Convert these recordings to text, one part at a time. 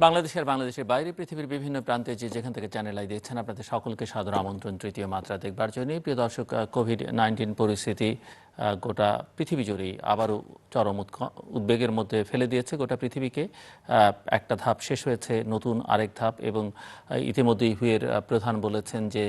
বাংলাদেশের বাইরে পৃথিবীর বিভিন্ন প্রান্তে যেখান থেকে চ্যানেল আই দেখছেন আপনাদের সকলকে সাদর আমন্ত্রণ তৃতীয় মাত্রা দেখবার জন্য। প্রিয় দর্শক, কোভিড-19 পরিস্থিতি গোটা পৃথিবী জুড়েই আবারও চরম উদ্বেগের মধ্যে ফেলে দিয়েছে গোটা পৃথিবীকে। একটা ধাপ শেষ হয়েছে, নতুন আরেক ধাপ, এবং ইতিমধ্যেই হুয়ের প্রধান বলেছেন যে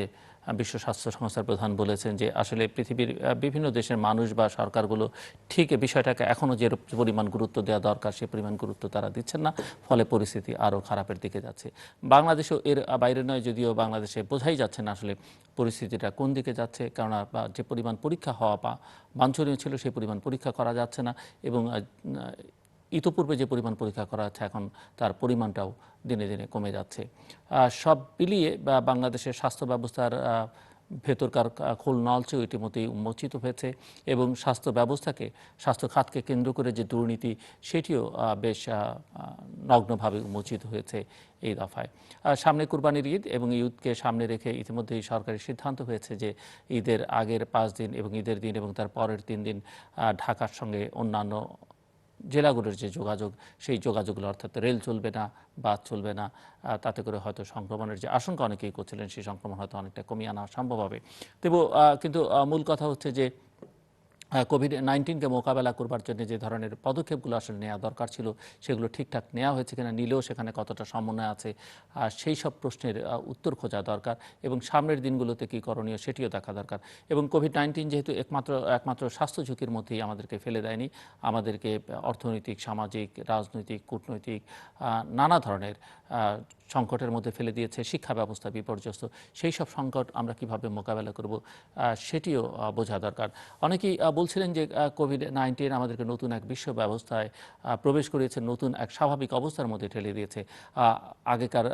বিশ্ব স্বাস্থ্য সংস্থার প্রধান বলেছেন যে আসলে পৃথিবীর বিভিন্ন দেশের মানুষ বা সরকারগুলো ঠিক বিষয়টাকে এখনও যে পরিমাণ গুরুত্ব দেওয়া দরকার সে পরিমাণ গুরুত্ব তারা দিচ্ছেন না, ফলে পরিস্থিতি আরও খারাপের দিকে যাচ্ছে। বাংলাদেশও এর বাইরে নয়, যদিও বাংলাদেশে বোঝাই যাচ্ছে না আসলে পরিস্থিতিটা কোন দিকে যাচ্ছে, কেননা যে পরিমাণ পরীক্ষা হওয়া বা বাঞ্ছনীয় ছিল সেই পরিমাণ পরীক্ষা করা যাচ্ছে না, এবং ইতোপূর্বে যে পরিমাণ পরীক্ষা করা হচ্ছে এখন তার পরিমাণটাও দিনে দিনে কমে যাচ্ছে। সব মিলিয়ে বাংলাদেশের স্বাস্থ্য ব্যবস্থার ভেতরকার খোল নলচেও ইতিমধ্যেই উন্মোচিত হয়েছে, এবং স্বাস্থ্য খাতকে কেন্দ্র করে যে দুর্নীতি সেটিও বেশ নগ্নভাবে উন্মোচিত হয়েছে এই দফায়। সামনে কুরবানির ঈদ, এবং ঈদকে সামনে রেখে ইতিমধ্যেই সরকারি সিদ্ধান্ত হয়েছে যে ঈদের আগের 5 দিন এবং ঈদের দিন এবং তার পরের 3 দিন ঢাকার সঙ্গে অন্যান্য জেলাগুলোর যে যোগাযোগ সেই যোগাযোগগুলো, অর্থাৎ রেল চলবে না, বাস চলবে না। তাতে করে হয়তো সংক্রমণের যে আশঙ্কা অনেকেই করছিলেন সেই সংক্রমণ হয়তো অনেকটা কমিয়ে আনা সম্ভব হবে। কিন্তু মূল কথা হচ্ছে যে কোভিড-19কে মোকাবেলা করবার জন্য যে ধরনের পদক্ষেপগুলো আসলে নেওয়া দরকার ছিল সেগুলো ঠিকঠাক নেওয়া হয়েছে কিনা, নিলেও সেখানে কতটা সমন্বয় আছে, সেই সব প্রশ্নের উত্তর খোঁজা দরকার, এবং সামনের দিনগুলোতে কী করণীয় সেটিও দেখা দরকার। এবং কোভিড-19 যেহেতু একমাত্র স্বাস্থ্য ঝুঁকির মধ্যেই আমাদেরকে ফেলে দেয়নি, আমাদেরকে অর্থনৈতিক, সামাজিক, রাজনৈতিক, কূটনৈতিক নানা ধরনের সংকটের মধ্যে ফেলে দিয়েছে। শিক্ষা ব্যবস্থা বিপর্যস্ত, সেই সব সংকট আমরা কিভাবে মোকাবেলা করব সেটিও বোঝা দরকার। অনেকেই বলছিলেন যে কোভিড-19 আমাদেরকে নতুন এক বিশ্ব ব্যবস্থায় প্রবেশ করিয়েছে, নতুন এক স্বাভাবিক অবস্থার মধ্যে ঠেলে দিয়েছে। আগেকার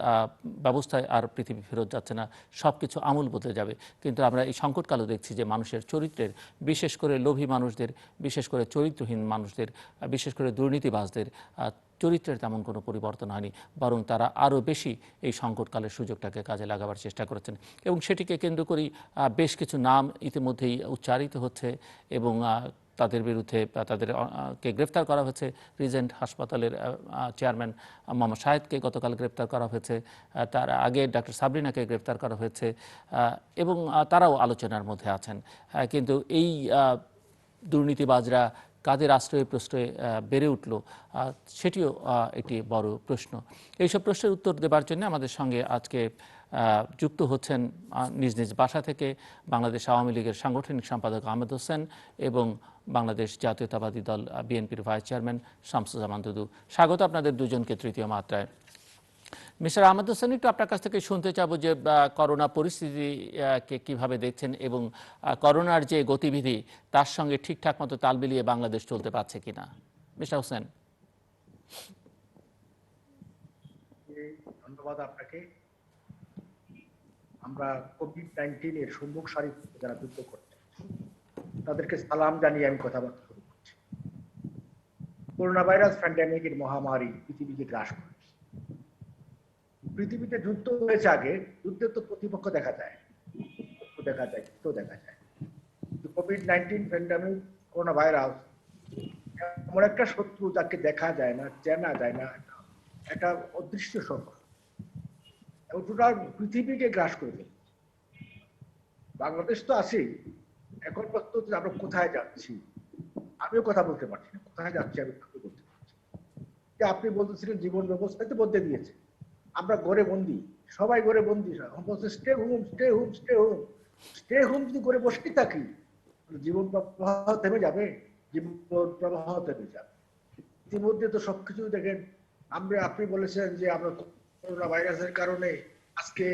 ব্যবস্থায় আর পৃথিবী ফেরত যাচ্ছে না, সব কিছু আমূল বদলে যাবে। কিন্তু আমরা এই সংকটকালেও দেখছি যে মানুষের চরিত্রের, বিশেষ করে লোভী মানুষদের, বিশেষ করে চরিত্রহীন মানুষদের, বিশেষ করে দুর্নীতিবাজদের চরিত্রের তেমন কোনো পরিবর্তন হয়নি, বরং তারা আরও বেশি এই সংকটকালের সুযোগটাকে কাজে লাগাবার চেষ্টা করেছেন। এবং সেটিকে কেন্দ্র করেই বেশ কিছু নাম ইতিমধ্যেই উচ্চারিত হচ্ছে, এবং তাদের বিরুদ্ধে তাদেরকে গ্রেফতার করা হয়েছে। রিজেন্ট হাসপাতালের চেয়ারম্যান মোহাম্মদ শাহেদকে গতকাল গ্রেফতার করা হয়েছে, তার আগে ডক্টর সাবরিনাকে গ্রেফতার করা হয়েছে, এবং তারাও আলোচনার মধ্যে আছেন। কিন্তু এই দুর্নীতিবাজরা কাদের আশ্রয়ে প্রশ্রয়ে বেড়ে উঠল সেটিও একটি বড় প্রশ্ন। এইসব প্রশ্নের উত্তর দেবার জন্য আমাদের সঙ্গে আজকে যুক্ত হচ্ছেন নিজ নিজ বাসা থেকে বাংলাদেশ আওয়ামী লীগের সাংগঠনিক সম্পাদক আহমেদ হোসেন এবং বাংলাদেশ জাতীয়তাবাদী দল বিএনপির ভাইস চেয়ারম্যান শামসুজ্জামান দুদু। স্বাগত আপনাদের দুজনকে তৃতীয় মাত্রায়। মিস্টার আহমেদ হোসেন, একটু আপনার কাছ থেকে শুনতে চাবো যে করোনা পরিস্থিতিকে কিভাবে দেখছেন, এবং করোনার যে গতিবিধি তার সঙ্গে ঠিকঠাক মতো তাল মিলিয়ে বাংলাদেশ চলতে পারছে কিনা। মিস্টার হোসেন। ধন্যবাদ আপনাকে। আমরা কোভিড-19 এর সম্মুখ সারি যারা যুদ্ধ করছে তাদেরকে সালাম জানিয়ে আমি কথাবার্তা শুরু করছি। করোনা ভাইরাস প্যান্ডেমিকের মহামারী পৃথিবীকে গ্রাস করেছে। পৃথিবীতে যুদ্ধ হয়েছে আগে, যুদ্ধের তো প্রতিপক্ষ দেখা যায়, কোভিড-19 প্যান্ডেমিক করোনা ভাইরাস এমন একটা শত্রু যাকে দেখা যায় না, চেনা যায় না, একটা অদৃশ্য শত্রু, টোটাল পৃথিবীকে গ্রাস করে ফেলছে। বাংলাদেশ তো আছে, এখন পর্যন্ত আমরা কোথায় যাচ্ছি আমিও কথা বলতে পারছি না, কোথায় যাচ্ছি আমি বলতে পারছি। যে আপনি বলতেছিলেন জীবন ব্যবস্থায় তো বদলে দিয়েছে, আমরা ঘরে বন্দি, সবাই ঘরে বন্দি, stay home stay home stay home stay home. যদি ঘরে বসেই থাকি জীবন প্রবাহ থেমে যাবে, জীবন প্রবাহ থেমে যাবে। ইতিমধ্যে তো সবকিছু দেখেন, আপনি বলেছেন যে আমরা করোনা ভাইরাসের কারণে আজকে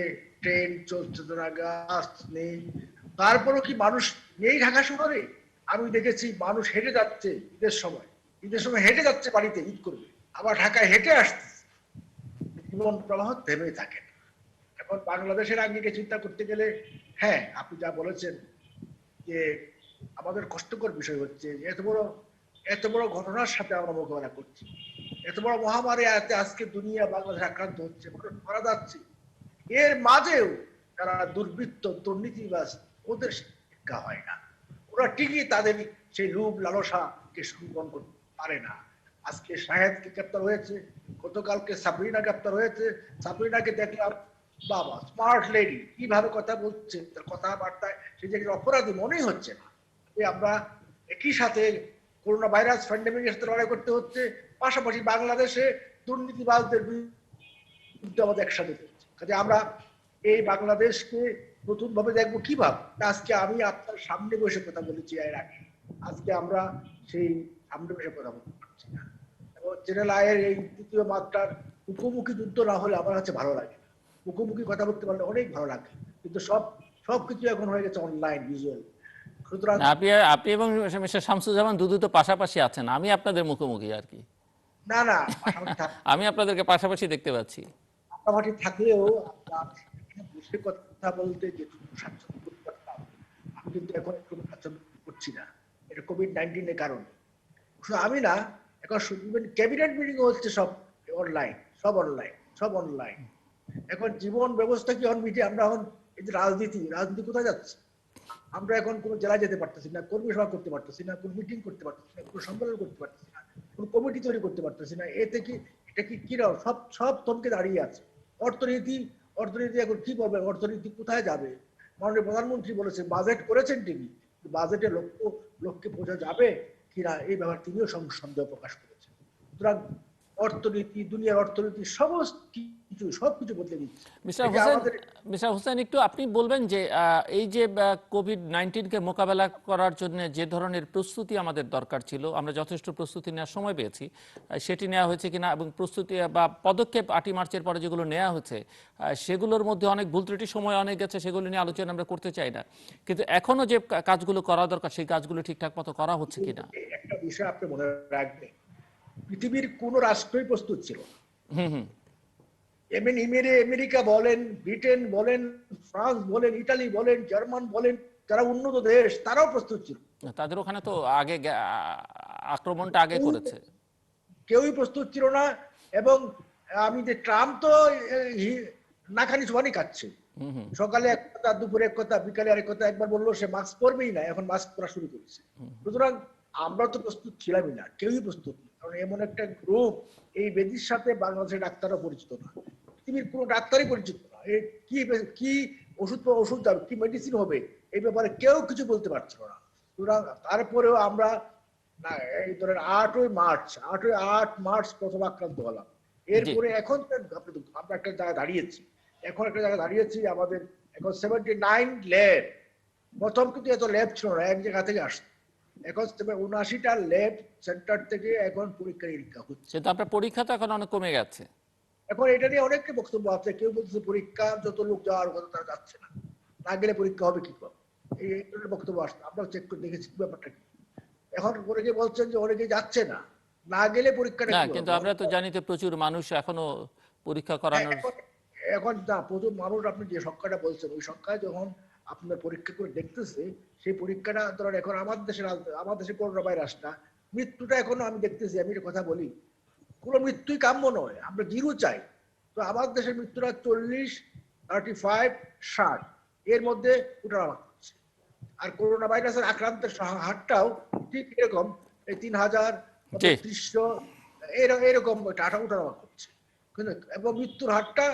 ট্রেন চলছে না, গাছ নেই, তারপরও কি মানুষ নেই ঢাকা শহরে? আমি দেখেছি মানুষ হেঁটে যাচ্ছে ঈদের সময় হেঁটে যাচ্ছে বাড়িতে ঈদ করবে, আবার ঢাকায় হেঁটে আসছে, জীবন প্রবাহ থেমে থাকে। এখন বাংলাদেশের আঙ্গিকে চিন্তা করতে গেলে, হ্যাঁ আপনি যা বলেছেন যে আমাদের কষ্টকর বিষয় হচ্ছে এত বড় ঘটনার সাথে আমরা মোকাবেলা করছি, এত বড় মহামারী আজকে দুনিয়া বাংলাদেশ আক্রান্ত হচ্ছে, মারা যাচ্ছে, এর মাঝেও যারা দুর্বৃত্ত দুর্নীতিবাজ ওদের শিক্ষা হয় না, ওরা ঠিকই তাদের সেই লোভ লালসাকে সংবরণ করতে পারে না, আজকে শাহেদকে গ্রেপ্তার হয়েছে, গতকালকে সাবরিনা গ্রেপ্তার হয়েছে। সাবরিনাকে দেখলাম, বাবা স্মার্ট লেডি, কিভাবে কথা বলছে, তার কথাবার্তায় সে যে অপরাধী মনেই হচ্ছে না। আমরা একই সাথে করোনা ভাইরাস প্যান্ডেমিকের সাথে লড়াই করতে হচ্ছে, পাশাপাশি বাংলাদেশে দুর্নীতিবাজদের বিরুদ্ধে আমাদের একসাথে করছে। কাজে আমরা এই বাংলাদেশকে নতুন ভাবে দেখবো কিভাবে। আজকে আমি আপনার সামনে বসে কথা বলেছি এর আগে, আজকে আমরা সেই সামনে বসে কথা বলতে পারছি না। এবং জেনারেল আয়ের এই তৃতীয় মাত্রার মুখোমুখি যুদ্ধ না হলে আমার কাছে ভালো লাগে না। মুখোমুখি কথা বলতে পারলে অনেক ভালো লাগে, কিন্তু সবকিছু এখন হয়ে গেছে অনলাইন ভিজুয়াল। সুতরাং না, আপনি আপনি এবং মিস্টার শামসুজ্জামান দুদু তো পাশাপাশি আছেন, আমি আপনাদের মুখোমুখি আর কি। না না, পাশাপাশি আমি আপনাদেরকে পাশাপাশি দেখতে পাচ্ছি। পাশাপাশি থাকলেও আপনার এখানে বসে কথা বলতে যেটুকু স্বাচ্ছন্দ্য বোধ করতাম, আমি কিন্তু এখন একটু স্বাচ্ছন্দ্য বোধ করছি না। এটা কোভিড-19 এর কারণে। শুধু আমি না, এখন ক্যাবিনেট মিটিং হচ্ছে সব অনলাইন, সব অনলাইন। এখন জীবন ব্যবস্থা কি মিটে, আমরা এখন এই যে রাজনীতি কোথায় যাচ্ছে? আমরা এখন কোনো জেলায় যেতে পারতেছি না, কর্মী সভা করতে পারতেছি না, কোনো মিটিং করতে পারতেছি না, কোনো সম্মেলন করতে পারতেছি না, কোনো কমিটি তৈরি করতে পারতেছি না। এতে কি এটা কি কিরকম সব থমকে দাঁড়িয়ে আছে। অর্থনীতি অর্থনীতি এখন কি করবে? অর্থনীতি কোথায় যাবে? মাননীয় প্রধানমন্ত্রী বলেছেন বাজেট করেছেন ঠিকই, বাজেটে লক্ষ্যে পৌঁছা যাবে কিনা এই ব্যাপারে তিনিও সন্দেহ প্রকাশ করেছেন। সুতরাং অর্থনীতি, দুনিয়ার অর্থনীতি সবকিছু বদলে দিচ্ছে। মিস্টার হোসেন, একটু আপনি বলবেন যে এই যে কোভিড-19 কে মোকাবেলা করার জন্য যে ধরনের প্রস্তুতি আমাদের দরকার ছিল, আমরা যথেষ্ট প্রস্তুতি নেওয়ার সময় পেয়েছি, সেটি নেওয়া হয়েছে কিনা, এবং প্রস্তুতি বা পদক্ষেপ 8ই মার্চের পরে যেগুলো নেওয়া হয়েছে সেগুলোর মধ্যে অনেক ভুল ত্রুটি সময় অনেক গেছে, সেগুলো নিয়ে আলোচনা আমরা করতে চাই না, কিন্তু এখনো যে কাজগুলো করা দরকার সেই কাজগুলো ঠিকঠাক মতো করা হচ্ছে কিনা। একটা বিষয় আপনি মনে রাখবেন, পৃথিবীর কোন রাষ্ট্রই প্রস্তুত ছিল না। আমেরিকা বলেন, ব্রিটেন বলেন, ফ্রান্স বলেন, ইটালি বলেন, জার্মান বলেন, যারা উন্নত দেশ তারাও প্রস্তুত ছিল। তাদের ওখানে তো আগে আক্রমণটা আগে করেছে। কেউই প্রস্তুত ছিল না। এবং আমি যে ট্রাম্প তো নাখানি সোয়ানি খাচ্ছে, সকালে এক কথা, দুপুরে এক কথা, বিকালে আরেক কথা। একবার বললো সে মাস্ক পরবেই না, এখন মাস্ক পরা শুরু করেছে। সুতরাং আমরা তো প্রস্তুত ছিলামই না, কেউই প্রস্তুত না। কারণ এমন একটা গ্রুপ, এই বেদির সাথে বাংলাদেশের ডাক্তারও পরিচিত না, পৃথিবীর কোনো ডাক্তারই পরিচিত না। কি ওষুধ যাবে, কি মেডিসিন হবে, এই ব্যাপারে কেউ কিছু বলতে পারছিল না। সুতরাং তারপরেও আমরা না, এই ধরেন 8 মার্চ প্রথম আক্রান্ত হলাম। এরপরে এখন আমরা একটা জায়গায় দাঁড়িয়েছি, আমাদের এখন 79 ল্যাব। প্রথম কিন্তু এত ল্যাব ছিল না, এক জায়গা থেকে আসতো। এখন 79টা ল্যাব সেন্টার থেকে এখন পরীক্ষা নিরীক্ষা হচ্ছে। কিন্তু আপনার পরীক্ষা তো এখন অনেক কমে গেছে। এখন এটা নিয়ে অনেকের বক্তব্য আছে। কেউ বলছে পরীক্ষা যত লোক যাওয়ার কথা তারা যাচ্ছে না, না গেলে পরীক্ষা হবে কি করে, এই বক্তব্য আসছে। আমরা চেক করে দেখেছি ব্যাপারটা কি। এখন অনেকে বলছেন যে অনেকে যাচ্ছে না, না গেলে পরীক্ষাটা না, কি কিন্তু হবে। আমরা তো জানি যে প্রচুর মানুষ এখনো পরীক্ষা করানোর। এখন না, প্রচুর মানুষ, আপনি যে সংখ্যাটা বলছেন ওই সংখ্যায় যখন আপনার পরীক্ষা করে দেখতেছে, সেই পরীক্ষাটা ধরেন এখন আমার দেশে করোনা ভাইরাসটা, মৃত্যুটা এখনো আমি দেখতেছি। আমি একটা কথা বলি, কোনো মৃত্যুই কাম্য নয়, আমরা জিরো চাই। তো আমার দেশের মৃত্যুটা 40, 35, 60 এর মধ্যে উঠানামা করছে। আর করোনা ভাইরাসের আক্রান্তের হারটাও ঠিক এরকম, এই 3000, 300 এরকম উঠানামা করছে। কিন্তু এবং মৃত্যুর হারটা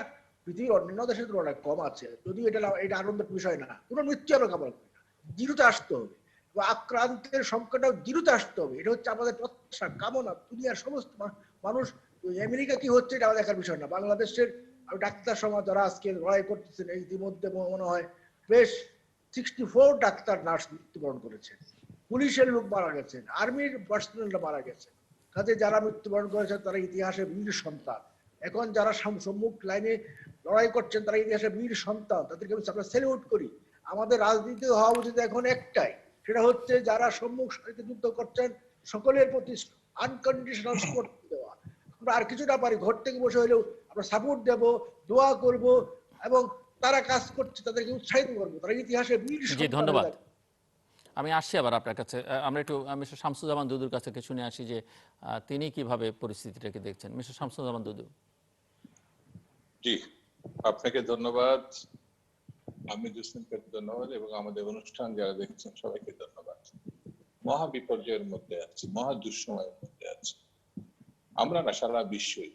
পৃথিবীর অন্যান্য দেশের তুলনায় কম আছে। যদিও এটা আনন্দের বিষয় না, কোনো মৃত্যু আমরা কামনা করি না, জিরোতে আসতে হবে। আক্রান্তের সংখ্যাটাও জিরোতে আসতে হবে, এটা হচ্ছে আমাদের প্রত্যাশা, কামনা। দুনিয়ার সমস্ত মানুষ, আমেরিকা কি হচ্ছে এটা দেখার বিষয় না। বাংলাদেশের ডাক্তার সমাজ যারা আজকে লড়াই করতেছেন, এই ইতিমধ্যে মনে হয় বেশ 64 ডাক্তার নার্স মৃত্যুবরণ করেছেন, পুলিশের লোক মারা গেছেন, আর্মির পার্সোনালরা মারা গেছেন। কাজে যারা মৃত্যুবরণ করেছেন তারা ইতিহাসে বীর সন্তান। এখন যারা সম্মুখ লাইনে লড়াই করছেন তারা ইতিহাসে বীর সন্তান, তাদেরকে আমরা স্যালিউট করি। আমাদের রাজনীতি হওয়া উচিত এখন একটাই, সেটা হচ্ছে যারা সম্মুখ সারিতে যুদ্ধ করছেন সকলের প্রতি আনকন্ডিশনাল সাপোর্ট দেওয়া। আমরা আর কিছু না পারি, ঘর থেকে বসে হলেও আমরা সাপোর্ট দেব, দোয়া করব, এবং তারা কাজ করছে তাদেরকে উৎসাহিত করবো। তারা ইতিহাসে বীর জি, সন্তান। ধন্যবাদ। আমি আসছি আবার আপনার কাছে। আমরা একটু মিস্টার শামসুজ্জামান দুদুর কাছ থেকে শুনে আসি যে তিনি কিভাবে পরিস্থিতিটাকে দেখছেন। মিস্টার শামসুজ্জামান দুদু। জি, আপনাকে ধন্যবাদ, আমি হোসেনকে ধন্যবাদ, এবং আমাদের অনুষ্ঠান যারা দেখছেন সবাইকে ধন্যবাদ। মহা বিপর্যয়ের মধ্যে আছি, মহা দুঃসময়ের মধ্যে আছি। আমরা না, সারা বিশ্বই।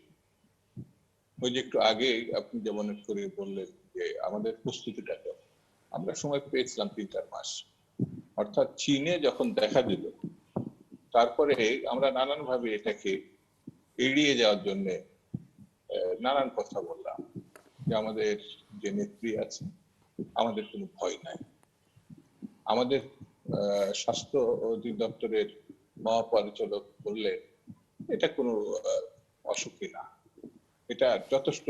ওই যে একটু আগে আপনি যেমন করে বললেন যে আমাদের প্রস্তুতিটা কেমন, আমরা সময় পেয়েছিলাম 3-4 মাস। অর্থাৎ চীনে যখন দেখা দিল, তারপরে আমরা নানান ভাবে এটাকে এড়িয়ে যাওয়ার জন্য নানান কথা বললাম যে আমাদের যে নেত্রী আছে, আমাদের কোনো ভয় নাই। আমাদের স্বাস্থ্য অধিদপ্তরের মহাপরিচালক বললেন এটা কোনো অসুখী না, এটা যথেষ্ট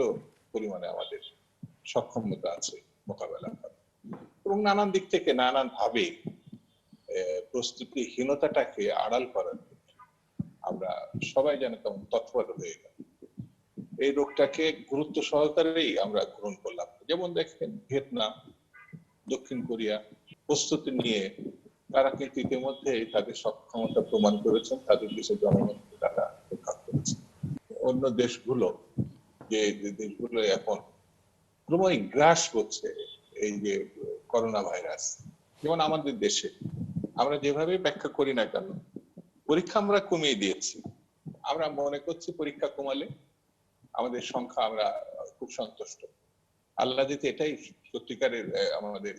পরিমাণে আমাদের সক্ষমতা আছে মোকাবেলা করার। এবং নানান দিক থেকে নানান ভাবে প্রস্তুতিহীনতাটাকে আড়াল করার আমরা সবাই যেন তেমন তৎপর হয়ে গেল। এই রোগটাকে গুরুত্ব সহকারেই আমরা গ্রহণ করলাম। যেমন দেখেন ভিয়েতনাম, দক্ষিণ কোরিয়া প্রস্তুতি নিয়ে তারা কিন্তু ইতিমধ্যে তাদের সক্ষমতা প্রমাণ করেছেন, তাদের দেশের জনগণকে তারা রক্ষা করেছে। অন্য দেশগুলো, যে দেশগুলো এখন ক্রমই গ্রাস করছে এই যে করোনা ভাইরাস, যেমন আমাদের দেশে আমরা যেভাবে ব্যাখ্যা করি না কেন, পরীক্ষা আমরা কমিয়ে দিয়েছি। আমরা মনে করছি পরীক্ষা কমালে আমাদের সংখ্যা, আমরা খুব সন্তুষ্ট। আল্লাহ যদি এটাই সত্যিকারের আমাদের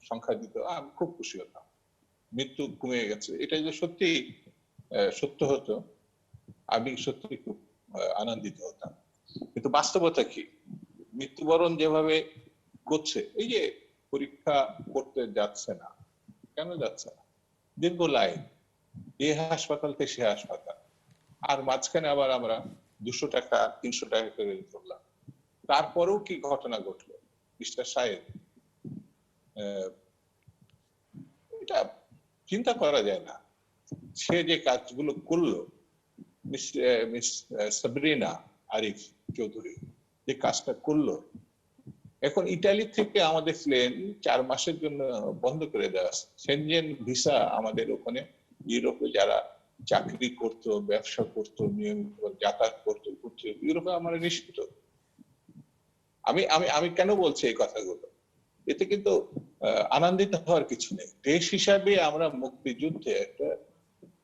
সংখ্যা দিত, আমি খুব খুশি হতাম। মৃত্যু কমে গেছে, এটা যদি সত্যি সত্য হতো, আমি সত্যি খুব আনন্দিত হতাম। কিন্তু বাস্তবতা কি? মৃত্যুবরণ যেভাবে করছে, এই যে পরীক্ষা করতে যাচ্ছে না, কেন যাচ্ছে না? দীর্ঘ লাইন, এ হাসপাতাল থেকে সে হাসপাতাল, আর মাঝখানে আবার আমরা 200 টাকা 300 টাকা করে ধরলাম। তারপরেও কি ঘটনা ঘটলো মিস্টার সাহেব, এটা চিন্তা করা যায় না। সে যে কাজগুলো করলো, মিস সাবরিনা আরিফ চৌধুরী যে কাজটা করলো, এখন ইতালি থেকে আমাদের প্লেন 4 মাসের জন্য বন্ধ করে দেওয়া আছে। সেনজেন ভিসা আমাদের ওখানে ইউরোপে যারা চাকরি করতো, ব্যবসা করতো, নিয়মিত যাতায়াত করতো, ইউরোপে আমরা নিশ্চিত। আমি আমি আমি কেন বলছি এই কথাগুলো? এতে কিন্তু আনন্দিত হওয়ার কিছু নেই। দেশ হিসাবে আমরা মুক্তিযুদ্ধে একটা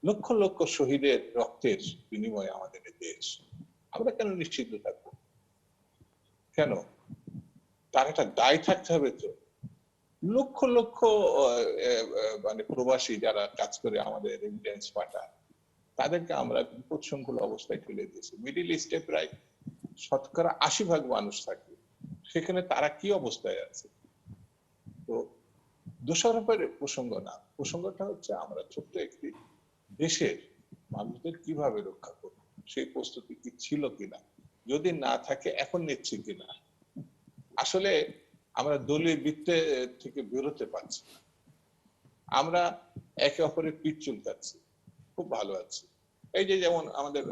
লক্ষ লক্ষ শহীদের রক্তের বিনিময়ে আমাদের দেশ, আমরা কেন নিশ্চিত থাকবো? কেন? তার একটা দায় থাকতে হবে তো। লক্ষ লক্ষ মানে প্রবাসী যারা কাজ করে আমাদের রেমিটেন্স পাঠায়, তাদেরকে আমরা বিপদসংকুল অবস্থায় ফেলে দিয়েছি। মিডিল ইস্টে প্রায় 80% মানুষ থাকে, সেখানে তারা কি অবস্থায় আছে? তো দোষারোপের প্রসঙ্গ না, প্রসঙ্গটা হচ্ছে আমরা ছোট্ট একটি দেশের মানুষদের কিভাবে রক্ষা করব, সেই প্রস্তুতি কি ছিল কিনা, যদি না থাকে এখন নিচ্ছি কিনা। আসলে আমরা দলীয় বৃত্তে থেকে বেরোতে পারছি না, আমরা একে অপরের পিঠ চুলকাচ্ছি, খুব ভালো আছি। এই যে যেমন আমাদের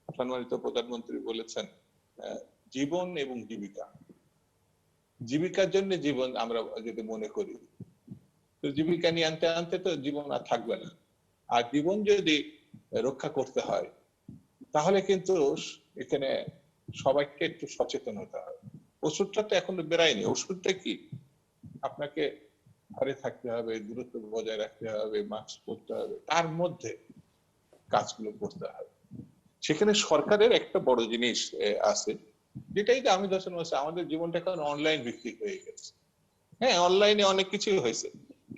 সম্মানিত প্রধানমন্ত্রী বলেছেন জীবন এবং জীবিকা, জীবিকার জন্য জীবন আমরা যদি মনে করি, তো জীবিকা নিয়ে আনতে আনতে তো জীবন আর থাকবে না। আর জীবন যদি রক্ষা করতে হয়, তাহলে কিন্তু এখানে সবাইকে একটু সচেতন হতে হবে। ওষুধটা তো এখনো বেরায়নি। ওষুধটা কি? আপনাকে ঘরে থাকতে হবে, দূরত্ব বজায় রাখতে হবে, মাস্ক পরতে হবে, তার মধ্যে কাজগুলো করতে হবে। সেখানে সরকারের একটা বড় জিনিস আছে, যেটাই তো আমি দর্শন বলছি, আমাদের জীবনটা এখন অনলাইন ভিত্তিক হয়ে গেছে। হ্যাঁ, অনলাইনে অনেক কিছুই হয়েছে,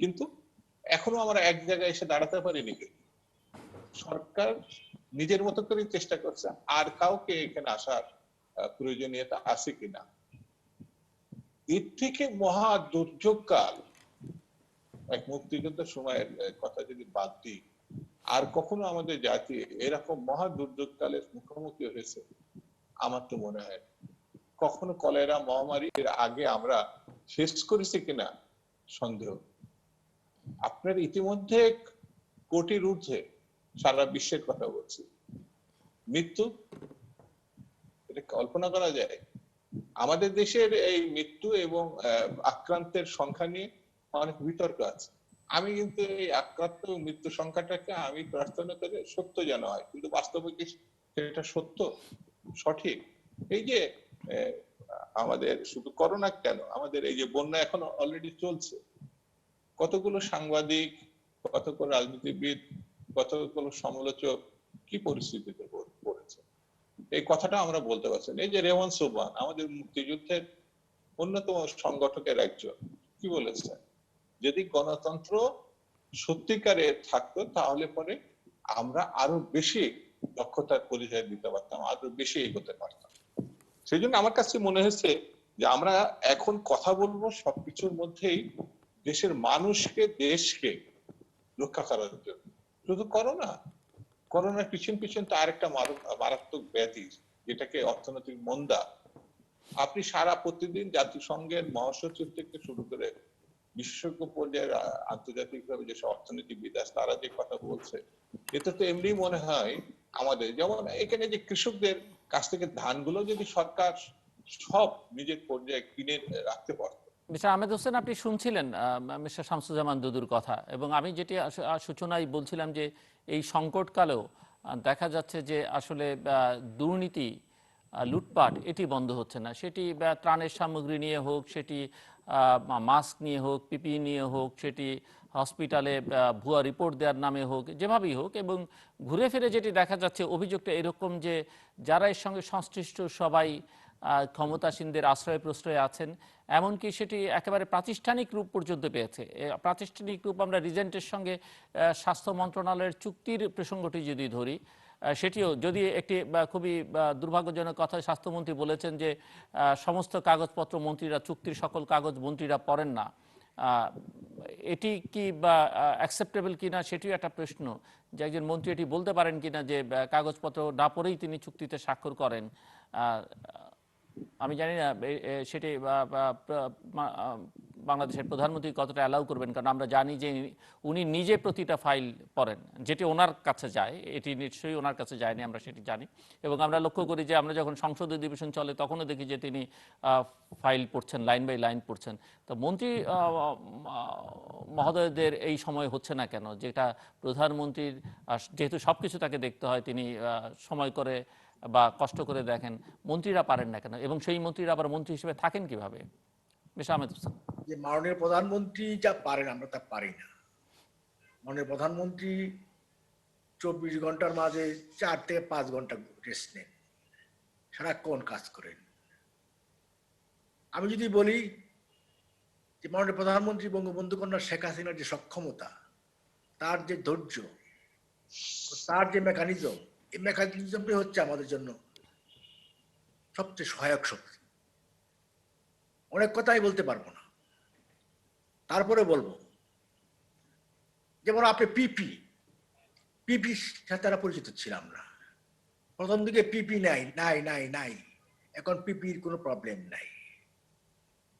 কিন্তু এখনো আমরা এক জায়গায় এসে দাঁড়াতে পারিনি। সরকার নিজের মতো করে চেষ্টা করছে, আর কাউকে এখানে আসার প্রয়োজনীয়তা আছে কিনা। এর থেকে মহা দুর্যোগ কাল, এক মুক্তিযুদ্ধের সময়ের কথা যদি বাদ দিই, আর কখনো আমাদের জাতি এরকম মহা দুর্যোগ কালের মুখোমুখি হয়েছে আমার তো মনে হয়। কখনো কলেরা মহামারীর আগে আমরা শেষ করেছি কিনা সন্দেহ। আপনার ইতিমধ্যে কোটির ঊর্ধ্বে, সারা বিশ্বের কথা বলছি, মৃত্যু, এটা কল্পনা করা যায়? আমাদের দেশের এই মৃত্যু এবং আক্রান্তের সংখ্যা নিয়ে অনেক বিতর্ক আছে। আমি কিন্তু এই আক্রান্ত মৃত্যু সংখ্যাটাকে আমি প্রার্থনা করে সত্য যেন হয়, কিন্তু বাস্তবে কি সেটা সত্য সঠিক? এই যে আমাদের শুধু করোনা কেন, আমাদের এই যে বন্যা এখন অলরেডি চলছে, কতগুলো সাংবাদিক, কতগুলো রাজনীতিবিদ, কতগুলো সমালোচক কি পরিস্থিতিতে পড়েছে। এই কথাটা আমরা বলতে পারছি না। এই যে রেওয়ান সুবহান আমাদের মুক্তিযুদ্ধের অন্যতম সংগঠকের একজন কি বলেছে, যদি গণতন্ত্র সত্যিকারে থাকতো তাহলে পরে আমরা আরো বেশি দক্ষতার পরিচয় দিতে পারতাম, আরো বেশি এগোতে পারতাম। সেই জন্য আমার কাছে মনে হয়েছে যে আমরা এখন কথা বলবো সবকিছুর মধ্যেই দেশের মানুষকে, দেশকে রক্ষা করার জন্য। শুধু করোনার পিছন পিছন তো আরেকটা মারাত্মক ব্যাধি, যেটাকে অর্থনৈতিক মন্দা। আপনি সারা প্রতিদিন জাতিসংঘের মহাসচিব থেকে শুরু করে বিশেষজ্ঞ পর্যায়ের আন্তর্জাতিকভাবে যেসব অর্থনীতিবিদ আছে তারা যে কথা বলছে, এতে তো এমনি মনে হয় আমাদের, যেমন এখানে যে কৃষকদের কাছ থেকে ধানগুলো যদি সরকার সব নিজের পর্যায়ে কিনে রাখতে পারত। মিস্টার আহমেদ হোসেন, আপনি শুনছিলেন মিস্টার শামসুজ্জামান দুদুর কথা, এবং আমি যেটি সূচনায় বলছিলাম যে এই সংকটকালেও দেখা যাচ্ছে যে আসলে দুর্নীতি, লুটপাট এটি বন্ধ হচ্ছে না। সেটি ত্রাণের সামগ্রী নিয়ে হোক, সেটি মাস্ক নিয়ে হোক, পিপি নিয়ে হোক, সেটি হসপিটালে ভুয়া রিপোর্ট দেওয়ার নামে হোক, যেভাবেই হোক। এবং ঘুরে ফিরে যেটি দেখা যাচ্ছে অভিযোগটা এরকম যে যারা এর সঙ্গে সংশ্লিষ্ট সবাই ক্ষমতাসীনদের আশ্রয় প্রশ্রয়ে আছেন, এমনকি সেটি একেবারে প্রাতিষ্ঠানিক রূপ পর্যন্ত পেয়েছে। প্রাতিষ্ঠানিক রূপ আমরা রিজেন্টের সঙ্গে স্বাস্থ্য মন্ত্রণালয়ের চুক্তির প্রসঙ্গটি যদি ধরি, সেটিও যদি একটি খুবই দুর্ভাগ্যজনক কথা, স্বাস্থ্যমন্ত্রী বলেছেন যে সমস্ত কাগজপত্র মন্ত্রীরা, চুক্তির সকল কাগজ মন্ত্রীরা পড়েন না। এটি কি বা অ্যাকসেপ্টেবল কিনা সেটিও একটা প্রশ্ন, যে একজন মন্ত্রী এটি বলতে পারেন কিনা যে কাগজপত্র না পড়েই তিনি চুক্তিতে স্বাক্ষর করেন। আমি জানি না সেটি বাংলাদেশের প্রধানমন্ত্রী কতটা অ্যালাউ করবেন, কারণ আমরা জানি যে উনি নিজে প্রতিটা ফাইল পড়েন, যেটি ওনার কাছে যায়। এটি নিশ্চয়ই ওনার কাছে যায়নি, আমরা সেটি জানি। এবং আমরা লক্ষ্য করি যে আমরা যখন সংসদ অধিবেশন চলে তখনও দেখি যে তিনি ফাইল পড়ছেন, লাইন বাই লাইন পড়ছেন। তো মন্ত্রী মহোদয়দের এই সময় হচ্ছে না কেন, যেটা প্রধানমন্ত্রীর যেহেতু সব কিছু তাকে দেখতে হয়, তিনি সময় করে বা কষ্ট করে দেখেন, মন্ত্রীরা পারেন না কেন, এবং সেই মন্ত্রীরা আবার মন্ত্রী হিসেবে থাকেন কিভাবে? মিস্টার আহমেদ হোসেন। যে মাননীয় প্রধানমন্ত্রী যা পারেন আমরা তা পারি না। মাননীয় প্রধানমন্ত্রী 24 ঘন্টার মাঝে 4 থেকে 5 ঘন্টা রেস্ট নেন, সারাক্ষণ কাজ করেন। আমি যদি বলি যে মাননীয় প্রধানমন্ত্রী বঙ্গবন্ধু কন্যা শেখ হাসিনার যে সক্ষমতা, তার যে ধৈর্য, তার যে মেকানিজম, এই মেকানিজমটি হচ্ছে আমাদের জন্য সবচেয়ে সহায়ক শক্তি। অনেক কথাই বলতে পারবো না, তারপরে বলবো, যেমন আপনি পিপির সাথে তারা পরিচিত ছিলাম না। প্রথম দিকে পিপি নাই নাই নাই নাই, এখন পিপির কোনো প্রবলেম নাই।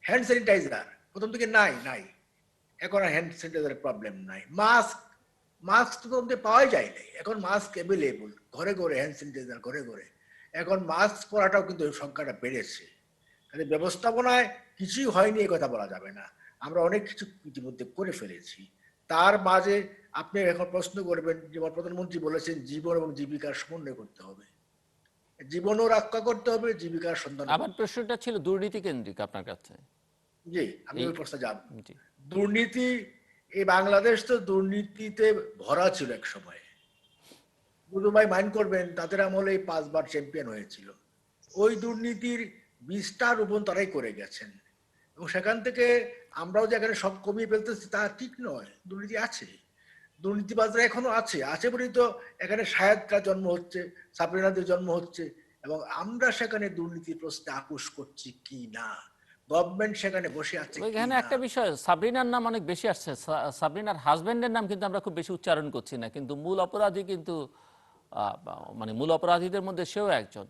হ্যান্ড স্যানিটাইজার প্রথম দিকে নাই নাই, এখন আর হ্যান্ড স্যানিটাইজারের প্রবলেম নাই। মাস্ক তো প্রথম দিকে পাওয়াই যায় নাই, এখন মাস্ক অ্যাভেলেবল, ঘরে ঘরে হ্যান্ড স্যানিটাইজার, ঘরে ঘরে। এখন মাস্ক পরাটাও কিন্তু সংখ্যাটা বেড়েছে। তাহলে ব্যবস্থাপনায় কিছুই হয়নি এ কথা বলা যাবে না, আমরা অনেক কিছু ইতিমধ্যে করে ফেলেছি। তার মাঝে আপনি এখন প্রশ্ন করবেন, যেমন প্রধানমন্ত্রী বলেছেন জীবন এবং জীবিকার সমন্বয় করতে হবে, জীবনও রক্ষা করতে হবে, জীবিকার সন্ধান। আবার প্রশ্নটা ছিল দুর্নীতি কেন্দ্রিক আপনার কাছে। জি, আমি ওই প্রশ্নে যাব। জি, দুর্নীতি, এই বাংলাদেশ তো দুর্নীতিতে ভরা ছিল এক সময়। দুদু ভাই মাইন্ড করবেন, তাদের আমলে 5 বার চ্যাম্পিয়ন হয়েছিল। ওই দুর্নীতির 20টা রোপণ তারাই করে গেছেন, এবং সেখান থেকে আমরাও যে এখানে সব কমিয়ে ফেলতেছি তা ঠিক নয়, দুর্নীতি আছে, দুর্নীতিবাজরা এখনো আছে, আছে বলেই তো এখানে শাহেদরা জন্ম হচ্ছে, সাবরিনাদের জন্ম হচ্ছে, এবং আমরা সেখানে দুর্নীতির প্রশ্নে আপোষ করছি কি না, গভর্নমেন্ট সেখানে বসে আছে কি এখানে না। একটা বিষয়, সাবরিনার নাম অনেক বেশি আসছে, সাবরিনার হাজবেন্ডের নাম কিন্তু আমরা খুব বেশি উচ্চারণ করছি না, কিন্তু মূল অপরাধী কিন্তু মানে মূল অপরাধীদের মধ্যে সেও একজন।